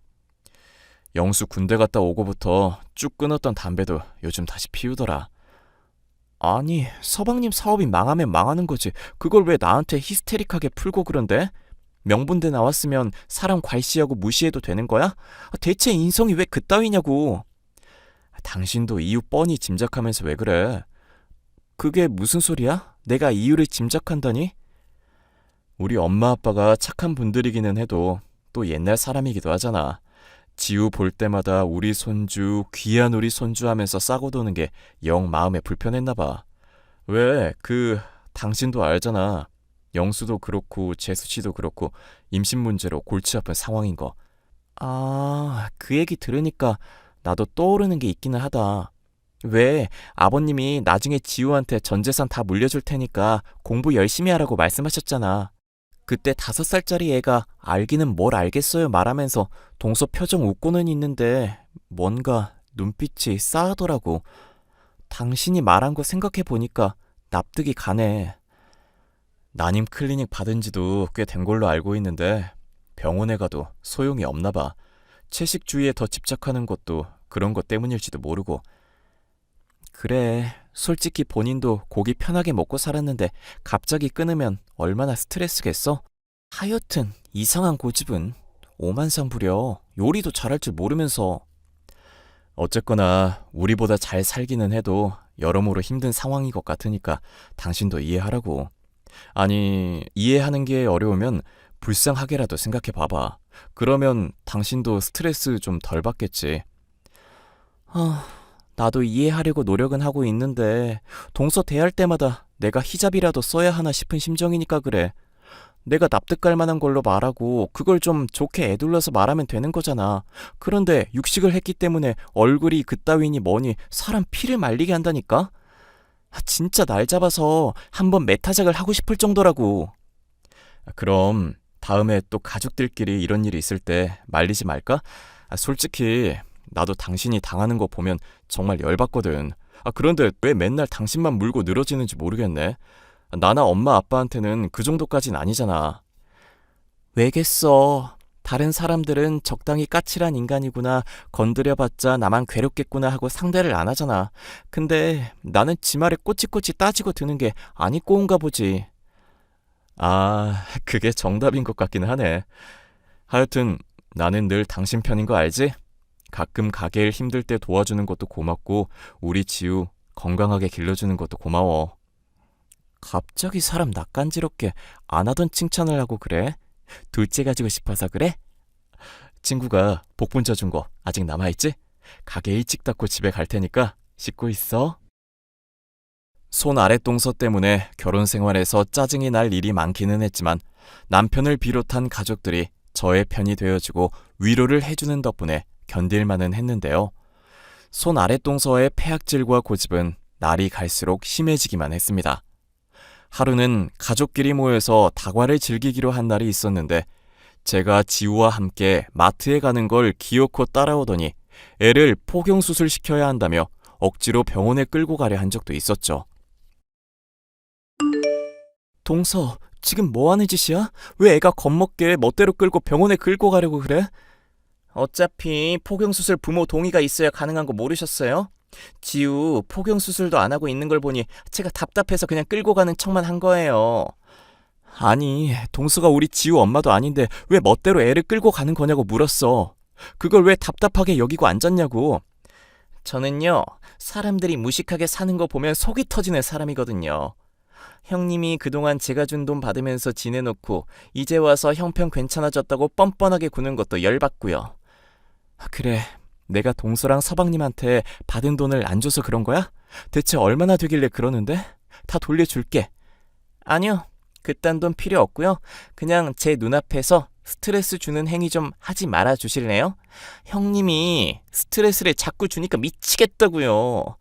G: 영수 군대 갔다 오고부터 쭉 끊었던 담배도 요즘 다시 피우더라. 아니, 서방님 사업이 망하면 망하는 거지. 그걸 왜 나한테 히스테릭하게 풀고 그런데? 명분대 나왔으면 사람 괄시하고 무시해도 되는 거야? 대체 인성이 왜 그따위냐고. 당신도 이유 뻔히 짐작하면서 왜 그래? 그게 무슨 소리야? 내가 이유를 짐작한다니? 우리 엄마 아빠가 착한 분들이기는 해도 또 옛날 사람이기도 하잖아. 지우 볼 때마다 우리 손주, 귀한 우리 손주 하면서 싸고 도는 게 영 마음에 불편했나 봐. 왜, 당신도 알잖아. 영수도 그렇고 재수 씨도 그렇고 임신 문제로 골치 아픈 상황인 거. 아, 그 얘기 들으니까 나도 떠오르는 게 있기는 하다. 왜 아버님이 나중에 지우한테 전 재산 다 물려줄 테니까 공부 열심히 하라고 말씀하셨잖아. 그때 5살짜리 애가 알기는 뭘 알겠어요 말하면서 동서 표정 웃고는 있는데 뭔가 눈빛이 싸하더라고. 당신이 말한 거 생각해 보니까 납득이 가네. 난임 클리닉 받은 지도 꽤 된 걸로 알고 있는데 병원에 가도 소용이 없나 봐. 채식주의에 더 집착하는 것도 그런 것 때문일지도 모르고. 그래, 솔직히 본인도 고기 편하게 먹고 살았는데 갑자기 끊으면 얼마나 스트레스겠어? 하여튼 이상한 고집은 오만상 부려. 요리도 잘할 줄 모르면서. 어쨌거나 우리보다 잘 살기는 해도 여러모로 힘든 상황인 것 같으니까 당신도 이해하라고. 아니, 이해하는 게 어려우면 불쌍하게라도 생각해 봐봐. 그러면 당신도 스트레스 좀 덜 받겠지. 나도 이해하려고 노력은 하고 있는데 동서 대할 때마다 내가 히잡이라도 써야 하나 싶은 심정이니까 그래. 내가 납득 갈 만한 걸로 말하고 그걸 좀 좋게 애둘러서 말하면 되는 거잖아. 그런데 육식을 했기 때문에 얼굴이 그따위니 뭐니 사람 피를 말리게 한다니까? 진짜 날 잡아서 한번 메타작을 하고 싶을 정도라고. 그럼 다음에 또 가족들끼리 이런 일이 있을 때 말리지 말까? 솔직히 나도 당신이 당하는 거 보면 정말 열받거든. 그런데 왜 맨날 당신만 물고 늘어지는지 모르겠네. 나나 엄마 아빠한테는 그 정도까진 아니잖아. 왜겠어. 다른 사람들은 적당히 까칠한 인간이구나, 건드려봤자 나만 괴롭겠구나 하고 상대를 안 하잖아. 근데 나는 지 말에 꼬치꼬치 따지고 드는 게 아니 꼬운가 보지. 그게 정답인 것 같기는 하네. 하여튼 나는 늘 당신 편인 거 알지? 가끔 가게 일 힘들 때 도와주는 것도 고맙고 우리 지우 건강하게 길러주는 것도 고마워. 갑자기 사람 낯간지럽게 안 하던 칭찬을 하고 그래? 둘째 가지고 싶어서 그래? 친구가 복분자 준 거 아직 남아있지? 가게 일찍 닫고 집에 갈 테니까 씻고 있어. 손 아랫동서 때문에 결혼 생활에서 짜증이 날 일이 많기는 했지만 남편을 비롯한 가족들이 저의 편이 되어주고 위로를 해주는 덕분에 견딜만은 했는데요. 손 아랫동서의 폐악질과 고집은 날이 갈수록 심해지기만 했습니다. 하루는 가족끼리 모여서 다과를 즐기기로 한 날이 있었는데 제가 지우와 함께 마트에 가는 걸 기어코 따라오더니 애를 포경수술 시켜야 한다며 억지로 병원에 끌고 가려 한 적도 있었죠. 동서, 지금 뭐 하는 짓이야? 왜 애가 겁먹게 멋대로 끌고 병원에 끌고 가려고 그래? 어차피 포경수술 부모 동의가 있어야 가능한 거 모르셨어요? 지우 포경수술도 안 하고 있는 걸 보니 제가 답답해서 그냥 끌고 가는 척만 한 거예요. 아니, 동서가 우리 지우 엄마도 아닌데 왜 멋대로 애를 끌고 가는 거냐고 물었어. 그걸 왜 답답하게 여기고 앉았냐고. 저는요, 사람들이 무식하게 사는 거 보면 속이 터지는 사람이거든요. 형님이 그동안 제가 준 돈 받으면서 지내놓고 이제 와서 형편 괜찮아졌다고 뻔뻔하게 구는 것도 열받고요. 그래, 내가 동서랑 서방님한테 받은 돈을 안 줘서 그런 거야? 대체 얼마나 되길래 그러는데? 다 돌려줄게. 아니요, 그딴 돈 필요 없고요. 그냥 제 눈앞에서 스트레스 주는 행위 좀 하지 말아 주실래요? 형님이 스트레스를 자꾸 주니까 미치겠다고요.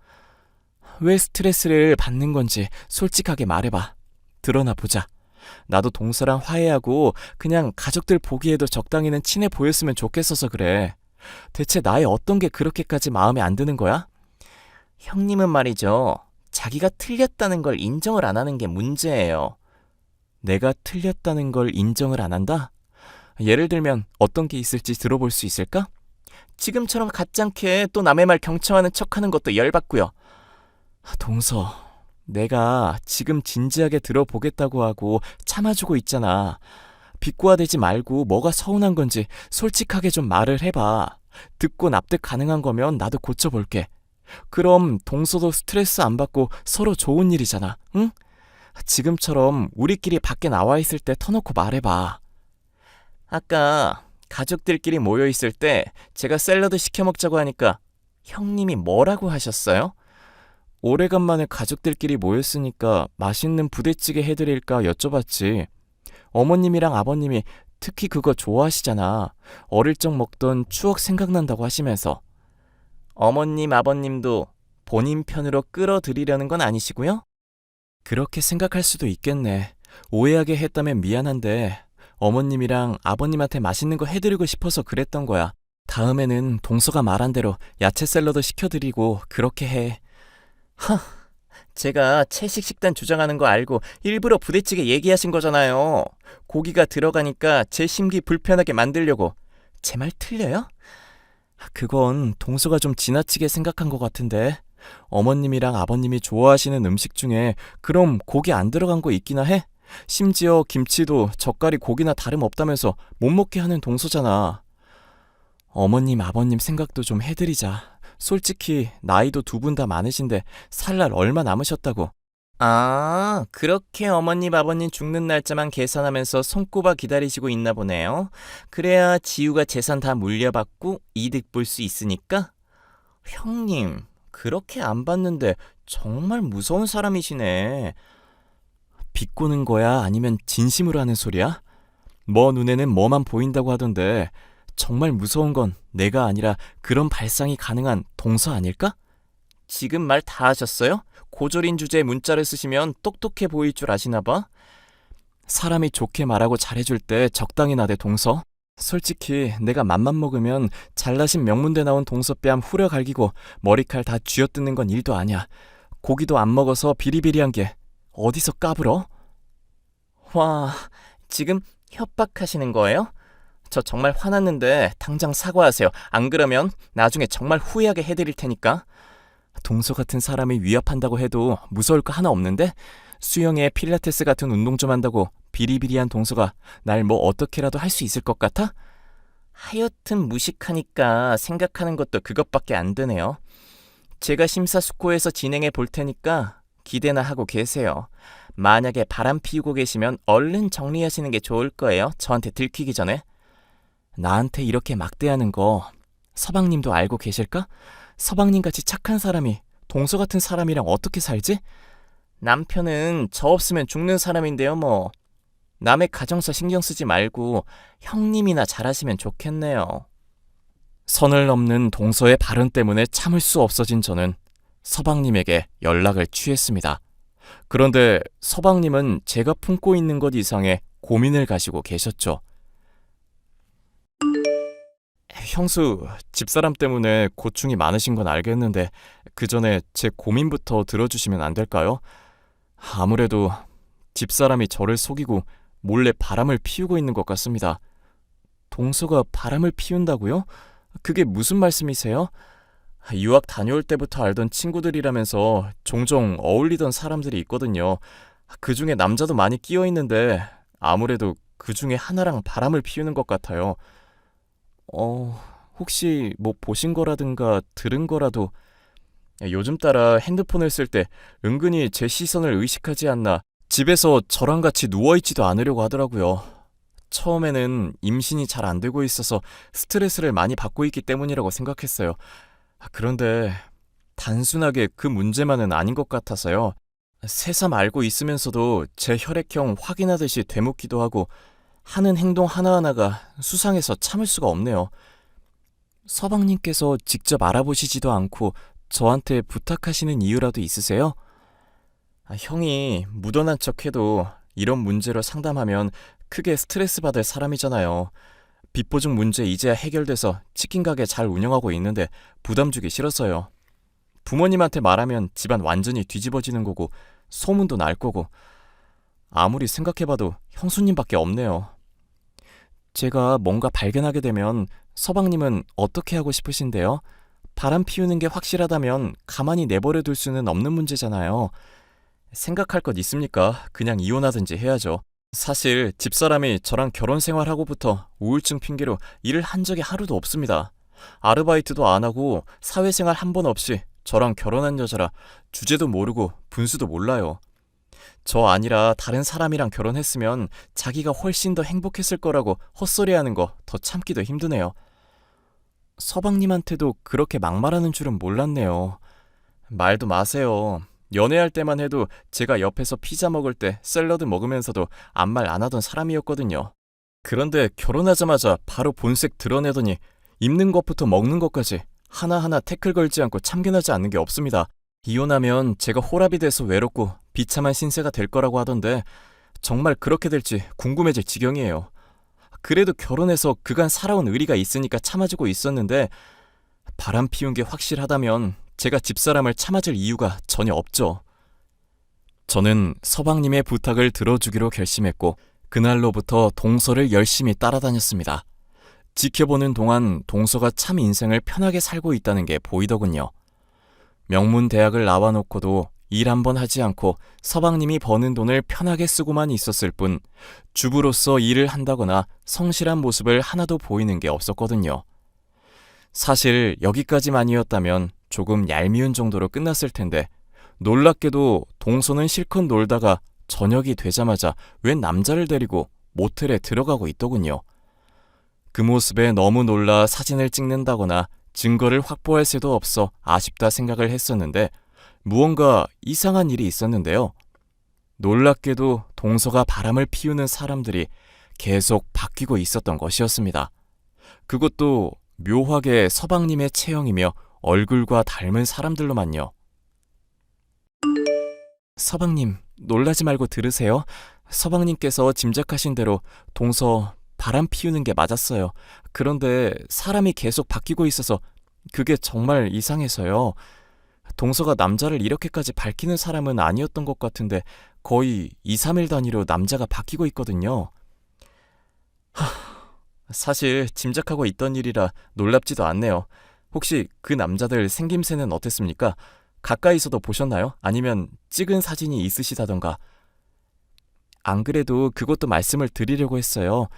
G: 왜 스트레스를 받는 건지 솔직하게 말해봐. 드러나 보자.
F: 나도 동서랑 화해하고 그냥 가족들 보기에도 적당히는 친해 보였으면 좋겠어서 그래. 대체 나의 어떤 게 그렇게까지 마음에 안 드는 거야?
G: 형님은 말이죠. 자기가 틀렸다는 걸 인정을 안 하는 게 문제예요.
F: 내가 틀렸다는 걸 인정을 안 한다? 예를 들면 어떤 게 있을지 들어볼 수 있을까?
G: 지금처럼 가짱게 또 남의 말 경청하는 척하는 것도 열받고요.
F: 동서, 내가 지금 진지하게 들어보겠다고 하고 참아주고 있잖아. 비꼬아대지 말고 뭐가 서운한 건지 솔직하게 좀 말을 해봐. 듣고 납득 가능한 거면 나도 고쳐볼게. 그럼 동서도 스트레스 안 받고 서로 좋은 일이잖아, 응? 지금처럼 우리끼리 밖에 나와 있을 때 터놓고 말해봐.
G: 아까 가족들끼리 모여 있을 때 제가 샐러드 시켜 먹자고 하니까 형님이 뭐라고 하셨어요?
F: 오래간만에 가족들끼리 모였으니까 맛있는 부대찌개 해드릴까 여쭤봤지. 어머님이랑 아버님이 특히 그거 좋아하시잖아. 어릴 적 먹던 추억 생각난다고 하시면서.
G: 어머님, 아버님도 본인 편으로 끌어들이려는 건 아니시고요?
F: 그렇게 생각할 수도 있겠네. 오해하게 했다면 미안한데 어머님이랑 아버님한테 맛있는 거 해드리고 싶어서 그랬던 거야. 다음에는 동서가 말한 대로 야채 샐러드 시켜드리고 그렇게 해.
G: 제가 채식 식단 주장하는 거 알고 일부러 부대찌개 얘기하신 거잖아요. 고기가 들어가니까 제 심기 불편하게 만들려고. 제 말 틀려요?
F: 그건 동서가 좀 지나치게 생각한 것 같은데. 어머님이랑 아버님이 좋아하시는 음식 중에 그럼 고기 안 들어간 거 있기나 해? 심지어 김치도 젓갈이 고기나 다름없다면서 못 먹게 하는 동서잖아. 어머님, 아버님 생각도 좀 해드리자. 솔직히 나이도 두 분 다 많으신데 살 날 얼마 남으셨다고.
G: 아, 그렇게 어머님, 아버님 죽는 날짜만 계산하면서 손꼽아 기다리시고 있나 보네요. 그래야 지우가 재산 다 물려받고 이득 볼 수 있으니까? 형님, 그렇게 안 봤는데 정말 무서운 사람이시네.
F: 비꼬는 거야? 아니면 진심으로 하는 소리야? 뭐 눈에는 뭐만 보인다고 하던데 정말 무서운 건 내가 아니라 그런 발상이 가능한 동서 아닐까?
G: 지금 말 다 하셨어요? 고졸인 주제에 문자를 쓰시면 똑똑해 보일 줄 아시나 봐?
F: 사람이 좋게 말하고 잘해줄 때 적당히 나대 동서. 솔직히 내가 맘만 먹으면 잘나신 명문대 나온 동서 뺨 후려 갈기고 머리칼 다 쥐어뜯는 건 일도 아니야. 고기도 안 먹어서 비리비리한 게 어디서 까불어?
G: 와, 지금 협박하시는 거예요? 저 정말 화났는데 당장 사과하세요. 안 그러면 나중에 정말 후회하게 해드릴 테니까.
F: 동서 같은 사람이 위협한다고 해도 무서울 거 하나 없는데? 수영에 필라테스 같은 운동 좀 한다고 비리비리한 동서가 날 뭐 어떻게라도 할 수 있을 것 같아?
G: 하여튼 무식하니까 생각하는 것도 그것밖에 안 되네요. 제가 심사숙고해서 진행해 볼 테니까 기대나 하고 계세요. 만약에 바람 피우고 계시면 얼른 정리하시는 게 좋을 거예요. 저한테 들키기 전에.
F: 나한테 이렇게 막대하는 거 서방님도 알고 계실까? 서방님같이 착한 사람이 동서 같은 사람이랑 어떻게 살지?
G: 남편은 저 없으면 죽는 사람인데요, 뭐. 남의 가정사 신경 쓰지 말고 형님이나 잘하시면 좋겠네요.
F: 선을 넘는 동서의 발언 때문에 참을 수 없어진 저는 서방님에게 연락을 취했습니다. 그런데 서방님은 제가 품고 있는 것 이상의 고민을 가지고 계셨죠. 형수, 집사람 때문에 고충이 많으신 건 알겠는데 그 전에 제 고민부터 들어주시면 안 될까요? 아무래도 집사람이 저를 속이고 몰래 바람을 피우고 있는 것 같습니다. 동서가 바람을 피운다고요? 그게 무슨 말씀이세요? 유학 다녀올 때부터 알던 친구들이라면서 종종 어울리던 사람들이 있거든요. 그 중에 남자도 많이 끼어 있는데 아무래도 그 중에 하나랑 바람을 피우는 것 같아요. 혹시 뭐 보신 거라든가 들은 거라도. 요즘 따라 핸드폰을 쓸 때 은근히 제 시선을 의식하지 않나 집에서 저랑 같이 누워있지도 않으려고 하더라고요. 처음에는 임신이 잘 안 되고 있어서 스트레스를 많이 받고 있기 때문이라고 생각했어요. 그런데 단순하게 그 문제만은 아닌 것 같아서요. 새삼 알고 있으면서도 제 혈액형 확인하듯이 되묻기도 하고 하는 행동 하나하나가 수상해서 참을 수가 없네요. 서방님께서 직접 알아보시지도 않고 저한테 부탁하시는 이유라도 있으세요? 형이 묻어난 척해도 이런 문제로 상담하면 크게 스트레스 받을 사람이잖아요. 빚보증 문제 이제야 해결돼서 치킨 가게 잘 운영하고 있는데 부담 주기 싫어서요. 부모님한테 말하면 집안 완전히 뒤집어지는 거고 소문도 날 거고 아무리 생각해봐도 형수님밖에 없네요. 제가 뭔가 발견하게 되면 서방님은 어떻게 하고 싶으신데요? 바람 피우는 게 확실하다면 가만히 내버려 둘 수는 없는 문제잖아요. 생각할 것 있습니까? 그냥 이혼하든지 해야죠. 사실 집사람이 저랑 결혼 생활하고부터 우울증 핑계로 일을 한 적이 하루도 없습니다. 아르바이트도 안 하고 사회생활 한 번 없이 저랑 결혼한 여자라 주제도 모르고 분수도 몰라요. 저 아니라 다른 사람이랑 결혼했으면 자기가 훨씬 더 행복했을 거라고 헛소리하는 거 더 참기도 힘드네요. 서방님한테도 그렇게 막말하는 줄은 몰랐네요. 말도 마세요. 연애할 때만 해도 제가 옆에서 피자 먹을 때 샐러드 먹으면서도 아무 말 안 하던 사람이었거든요. 그런데 결혼하자마자 바로 본색 드러내더니 입는 것부터 먹는 것까지 하나하나 태클 걸지 않고 참견하지 않는 게 없습니다. 이혼하면 제가 호랍이 돼서 외롭고 비참한 신세가 될 거라고 하던데 정말 그렇게 될지 궁금해질 지경이에요. 그래도 결혼해서 그간 살아온 의리가 있으니까 참아주고 있었는데 바람 피운 게 확실하다면 제가 집사람을 참아줄 이유가 전혀 없죠. 저는 서방님의 부탁을 들어주기로 결심했고 그날로부터 동서를 열심히 따라다녔습니다. 지켜보는 동안 동서가 참 인생을 편하게 살고 있다는 게 보이더군요. 명문 대학을 나와놓고도 일 한 번 하지 않고 서방님이 버는 돈을 편하게 쓰고만 있었을 뿐 주부로서 일을 한다거나 성실한 모습을 하나도 보이는 게 없었거든요. 사실 여기까지만이었다면 조금 얄미운 정도로 끝났을 텐데 놀랍게도 동서는 실컷 놀다가 저녁이 되자마자 웬 남자를 데리고 모텔에 들어가고 있더군요. 그 모습에 너무 놀라 사진을 찍는다거나 증거를 확보할 새도 없어 아쉽다 생각을 했었는데 무언가 이상한 일이 있었는데요. 놀랍게도 동서가 바람을 피우는 사람들이 계속 바뀌고 있었던 것이었습니다. 그것도 묘하게 서방님의 체형이며 얼굴과 닮은 사람들로만요. 서방님, 놀라지 말고 들으세요. 서방님께서 짐작하신 대로 동서 바람 피우는 게 맞았어요. 그런데 사람이 계속 바뀌고 있어서 그게 정말 이상해서요. 동서가 남자를 이렇게까지 밝히는 사람은 아니었던 것 같은데 거의 2, 3일 단위로 남자가 바뀌고 있거든요. 사실 짐작하고 있던 일이라 놀랍지도 않네요. 혹시 그 남자들 생김새는 어땠습니까? 가까이서도 보셨나요? 아니면 찍은 사진이 있으시다던가. 안 그래도 그것도 말씀을 드리려고 했어요.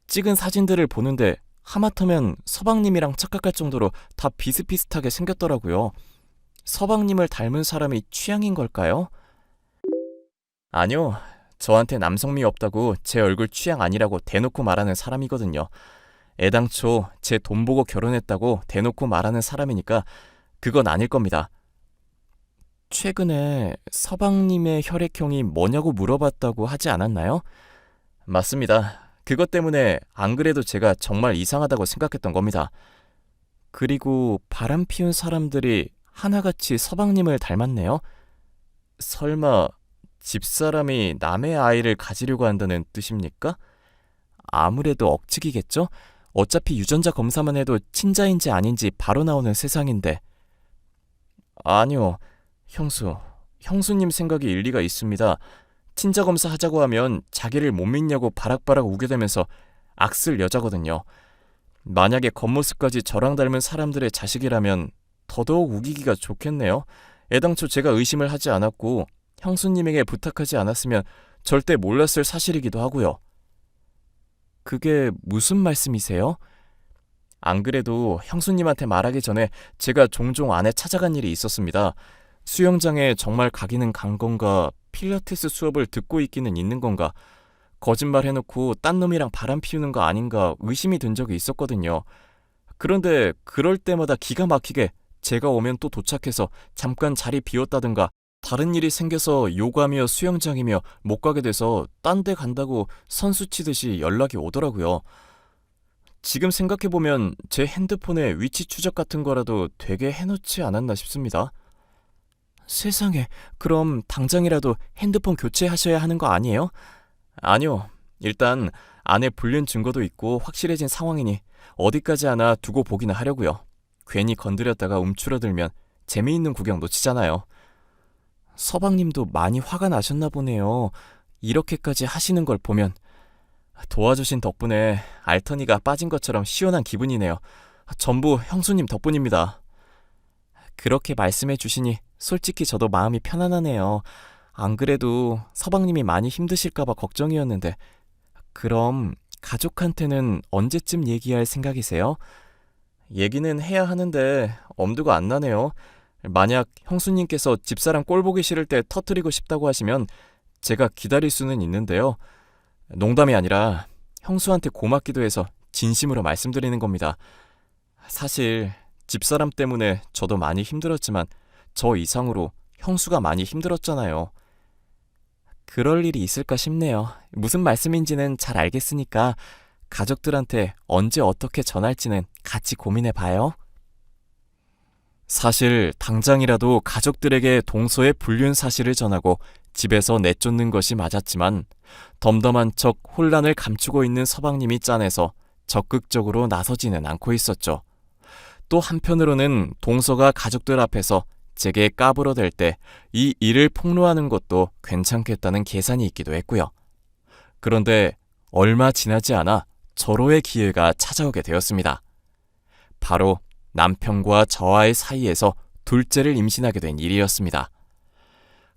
F: 찍은 사진들을 보는데 하마터면 서방님이랑 착각할 정도로 다 비슷비슷하게 생겼더라고요. 서방님을 닮은 사람이 취향인 걸까요? 아니요. 저한테 남성미 없다고 제 얼굴 취향 아니라고 대놓고 말하는 사람이거든요. 애당초 제 돈 보고 결혼했다고 대놓고 말하는 사람이니까 그건 아닐 겁니다. 최근에 서방님의 혈액형이 뭐냐고 물어봤다고 하지 않았나요? 맞습니다. 그것 때문에 안 그래도 제가 정말 이상하다고 생각했던 겁니다. 그리고 바람 피운 사람들이 하나같이 서방님을 닮았네요. 설마 집사람이 남의 아이를 가지려고 한다는 뜻입니까? 아무래도 억측이겠죠? 어차피 유전자 검사만 해도 친자인지 아닌지 바로 나오는 세상인데. 아니요, 형수님 생각이 일리가 있습니다. 친자 검사 하자고 하면 자기를 못 믿냐고 바락바락 우겨대면서 악쓸 여자거든요. 만약에 겉모습까지 저랑 닮은 사람들의 자식이라면 더더욱 우기기가 좋겠네요. 애당초 제가 의심을 하지 않았고 형수님에게 부탁하지 않았으면 절대 몰랐을 사실이기도 하고요. 그게 무슨 말씀이세요? 안 그래도 형수님한테 말하기 전에 제가 종종 안에 찾아간 일이 있었습니다. 수영장에 정말 가기는 간 건가, 필라테스 수업을 듣고 있기는 있는 건가, 거짓말 해놓고 딴 놈이랑 바람 피우는 거 아닌가 의심이 든 적이 있었거든요. 그런데 그럴 때마다 기가 막히게 제가 오면 또 도착해서 잠깐 자리 비웠다든가 다른 일이 생겨서 요가며 수영장이며 못 가게 돼서 딴 데 간다고 선수 치듯이 연락이 오더라고요. 지금 생각해보면 제 핸드폰에 위치 추적 같은 거라도 되게 해놓지 않았나 싶습니다. 세상에, 그럼 당장이라도 핸드폰 교체하셔야 하는 거 아니에요? 아니요. 일단 아내 불륜 증거도 있고 확실해진 상황이니 어디까지 하나 두고 보기나 하려고요. 괜히 건드렸다가 움츠러들면 재미있는 구경 놓치잖아요. 서방님도 많이 화가 나셨나 보네요. 이렇게까지 하시는 걸 보면. 도와주신 덕분에 알턴이가 빠진 것처럼 시원한 기분이네요. 전부 형수님 덕분입니다. 그렇게 말씀해 주시니 솔직히 저도 마음이 편안하네요. 안 그래도 서방님이 많이 힘드실까봐 걱정이었는데. 그럼 가족한테는 언제쯤 얘기할 생각이세요? 얘기는 해야 하는데 엄두가 안 나네요. 만약 형수님께서 집사람 꼴 보기 싫을 때 터뜨리고 싶다고 하시면 제가 기다릴 수는 있는데요. 농담이 아니라 형수한테 고맙기도 해서 진심으로 말씀드리는 겁니다. 사실 집사람 때문에 저도 많이 힘들었지만 저 이상으로 형수가 많이 힘들었잖아요. 그럴 일이 있을까 싶네요. 무슨 말씀인지는 잘 알겠으니까 가족들한테 언제 어떻게 전할지는 같이 고민해 봐요. 사실 당장이라도 가족들에게 동서의 불륜 사실을 전하고 집에서 내쫓는 것이 맞았지만 덤덤한 척 혼란을 감추고 있는 서방님이 짠해서 적극적으로 나서지는 않고 있었죠. 또 한편으로는 동서가 가족들 앞에서 제게 까불어댈 때 이 일을 폭로하는 것도 괜찮겠다는 계산이 있기도 했고요. 그런데 얼마 지나지 않아 절호의 기회가 찾아오게 되었습니다. 바로 남편과 저와의 사이에서 둘째를 임신하게 된 일이었습니다.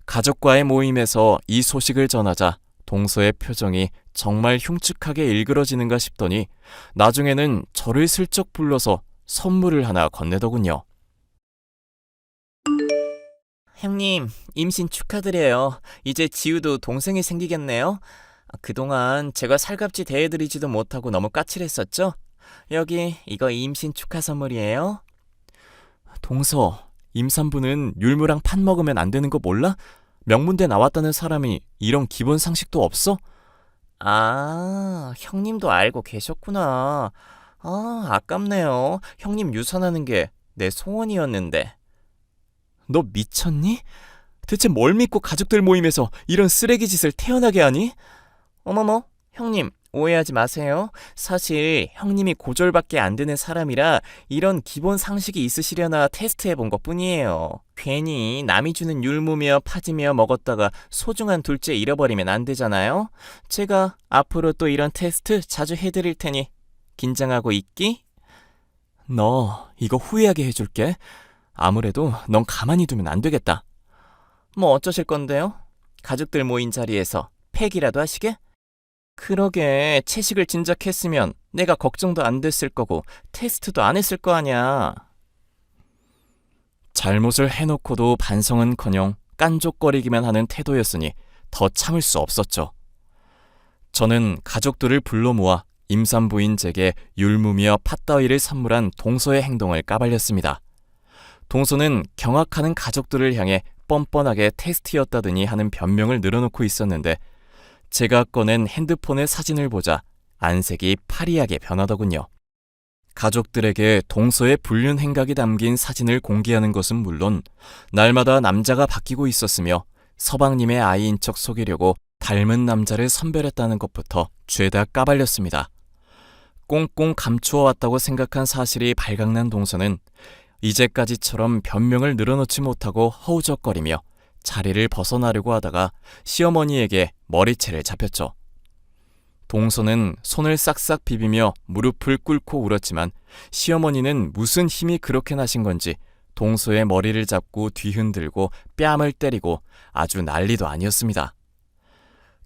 F: 가족과의 모임에서 이 소식을 전하자 동서의 표정이 정말 흉측하게 일그러지는가 싶더니 나중에는 저를 슬쩍 불러서 선물을 하나 건네더군요.
G: 형님, 임신 축하드려요. 이제 지우도 동생이 생기겠네요. 그동안 제가 살갑지 대해드리지도 못하고 너무 까칠했었죠? 여기 이거 임신 축하 선물이에요.
F: 동서, 임산부는 율무랑 팥 먹으면 안 되는 거 몰라? 명문대 나왔다는 사람이 이런 기본 상식도 없어?
G: 아, 형님도 알고 계셨구나. 아, 아깝네요. 형님 유산하는 게 내 소원이었는데.
F: 너 미쳤니? 대체 뭘 믿고 가족들 모임에서 이런 쓰레기 짓을 태어나게 하니?
G: 어머머, 형님 오해하지 마세요. 사실 형님이 고졸밖에 안 되는 사람이라 이런 기본 상식이 있으시려나 테스트해본 것뿐이에요. 괜히 남이 주는 율무며 팥이며 먹었다가 소중한 둘째 잃어버리면 안 되잖아요. 제가 앞으로 또 이런 테스트 자주 해드릴 테니 긴장하고 있기?
F: 너 이거 후회하게 해줄게. 아무래도 넌 가만히 두면 안 되겠다.
G: 뭐 어쩌실 건데요? 가족들 모인 자리에서 팩이라도 하시게? 그러게, 채식을 진작 했으면 내가 걱정도 안 됐을 거고 테스트도 안 했을 거 아냐.
F: 잘못을 해놓고도 반성은커녕 깐족거리기만 하는 태도였으니 더 참을 수 없었죠. 저는 가족들을 불러 모아 임산부인 제게 율무며 팥더위를 선물한 동서의 행동을 까발렸습니다. 동서는 경악하는 가족들을 향해 뻔뻔하게 테스트였다더니 하는 변명을 늘어놓고 있었는데 제가 꺼낸 핸드폰의 사진을 보자 안색이 파리하게 변하더군요. 가족들에게 동서의 불륜 행각이 담긴 사진을 공개하는 것은 물론 날마다 남자가 바뀌고 있었으며 서방님의 아이인 척 속이려고 닮은 남자를 선별했다는 것부터 죄다 까발렸습니다. 꽁꽁 감추어왔다고 생각한 사실이 발각난 동서는 이제까지처럼 변명을 늘어놓지 못하고 허우적거리며 자리를 벗어나려고 하다가 시어머니에게 머리채를 잡혔죠. 동서는 손을 싹싹 비비며 무릎을 꿇고 울었지만 시어머니는 무슨 힘이 그렇게 나신 건지 동서의 머리를 잡고 뒤흔들고 뺨을 때리고 아주 난리도 아니었습니다.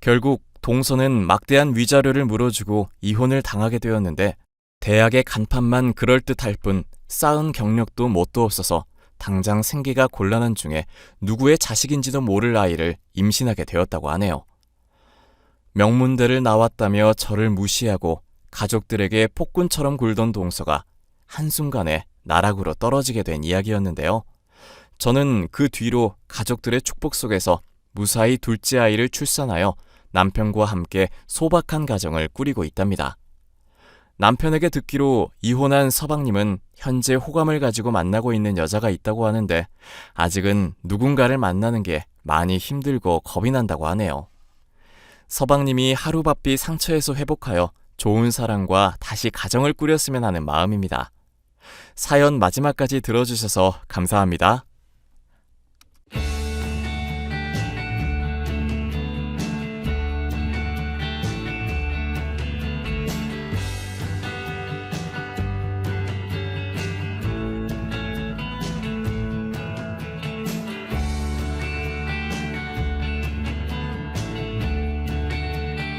F: 결국 동서는 막대한 위자료를 물어주고 이혼을 당하게 되었는데 대학의 간판만 그럴듯할 뿐 쌓은 경력도 뭣도 없어서 당장 생계가 곤란한 중에 누구의 자식인지도 모를 아이를 임신하게 되었다고 하네요. 명문대를 나왔다며 저를 무시하고 가족들에게 폭군처럼 굴던 동서가 한순간에 나락으로 떨어지게 된 이야기였는데요. 저는 그 뒤로 가족들의 축복 속에서 무사히 둘째 아이를 출산하여 남편과 함께 소박한 가정을 꾸리고 있답니다. 남편에게 듣기로 이혼한 서방님은 현재 호감을 가지고 만나고 있는 여자가 있다고 하는데 아직은 누군가를 만나는 게 많이 힘들고 겁이 난다고 하네요. 서방님이 하루바삐 상처에서 회복하여 좋은 사람과 다시 가정을 꾸렸으면 하는 마음입니다. 사연 마지막까지 들어주셔서 감사합니다.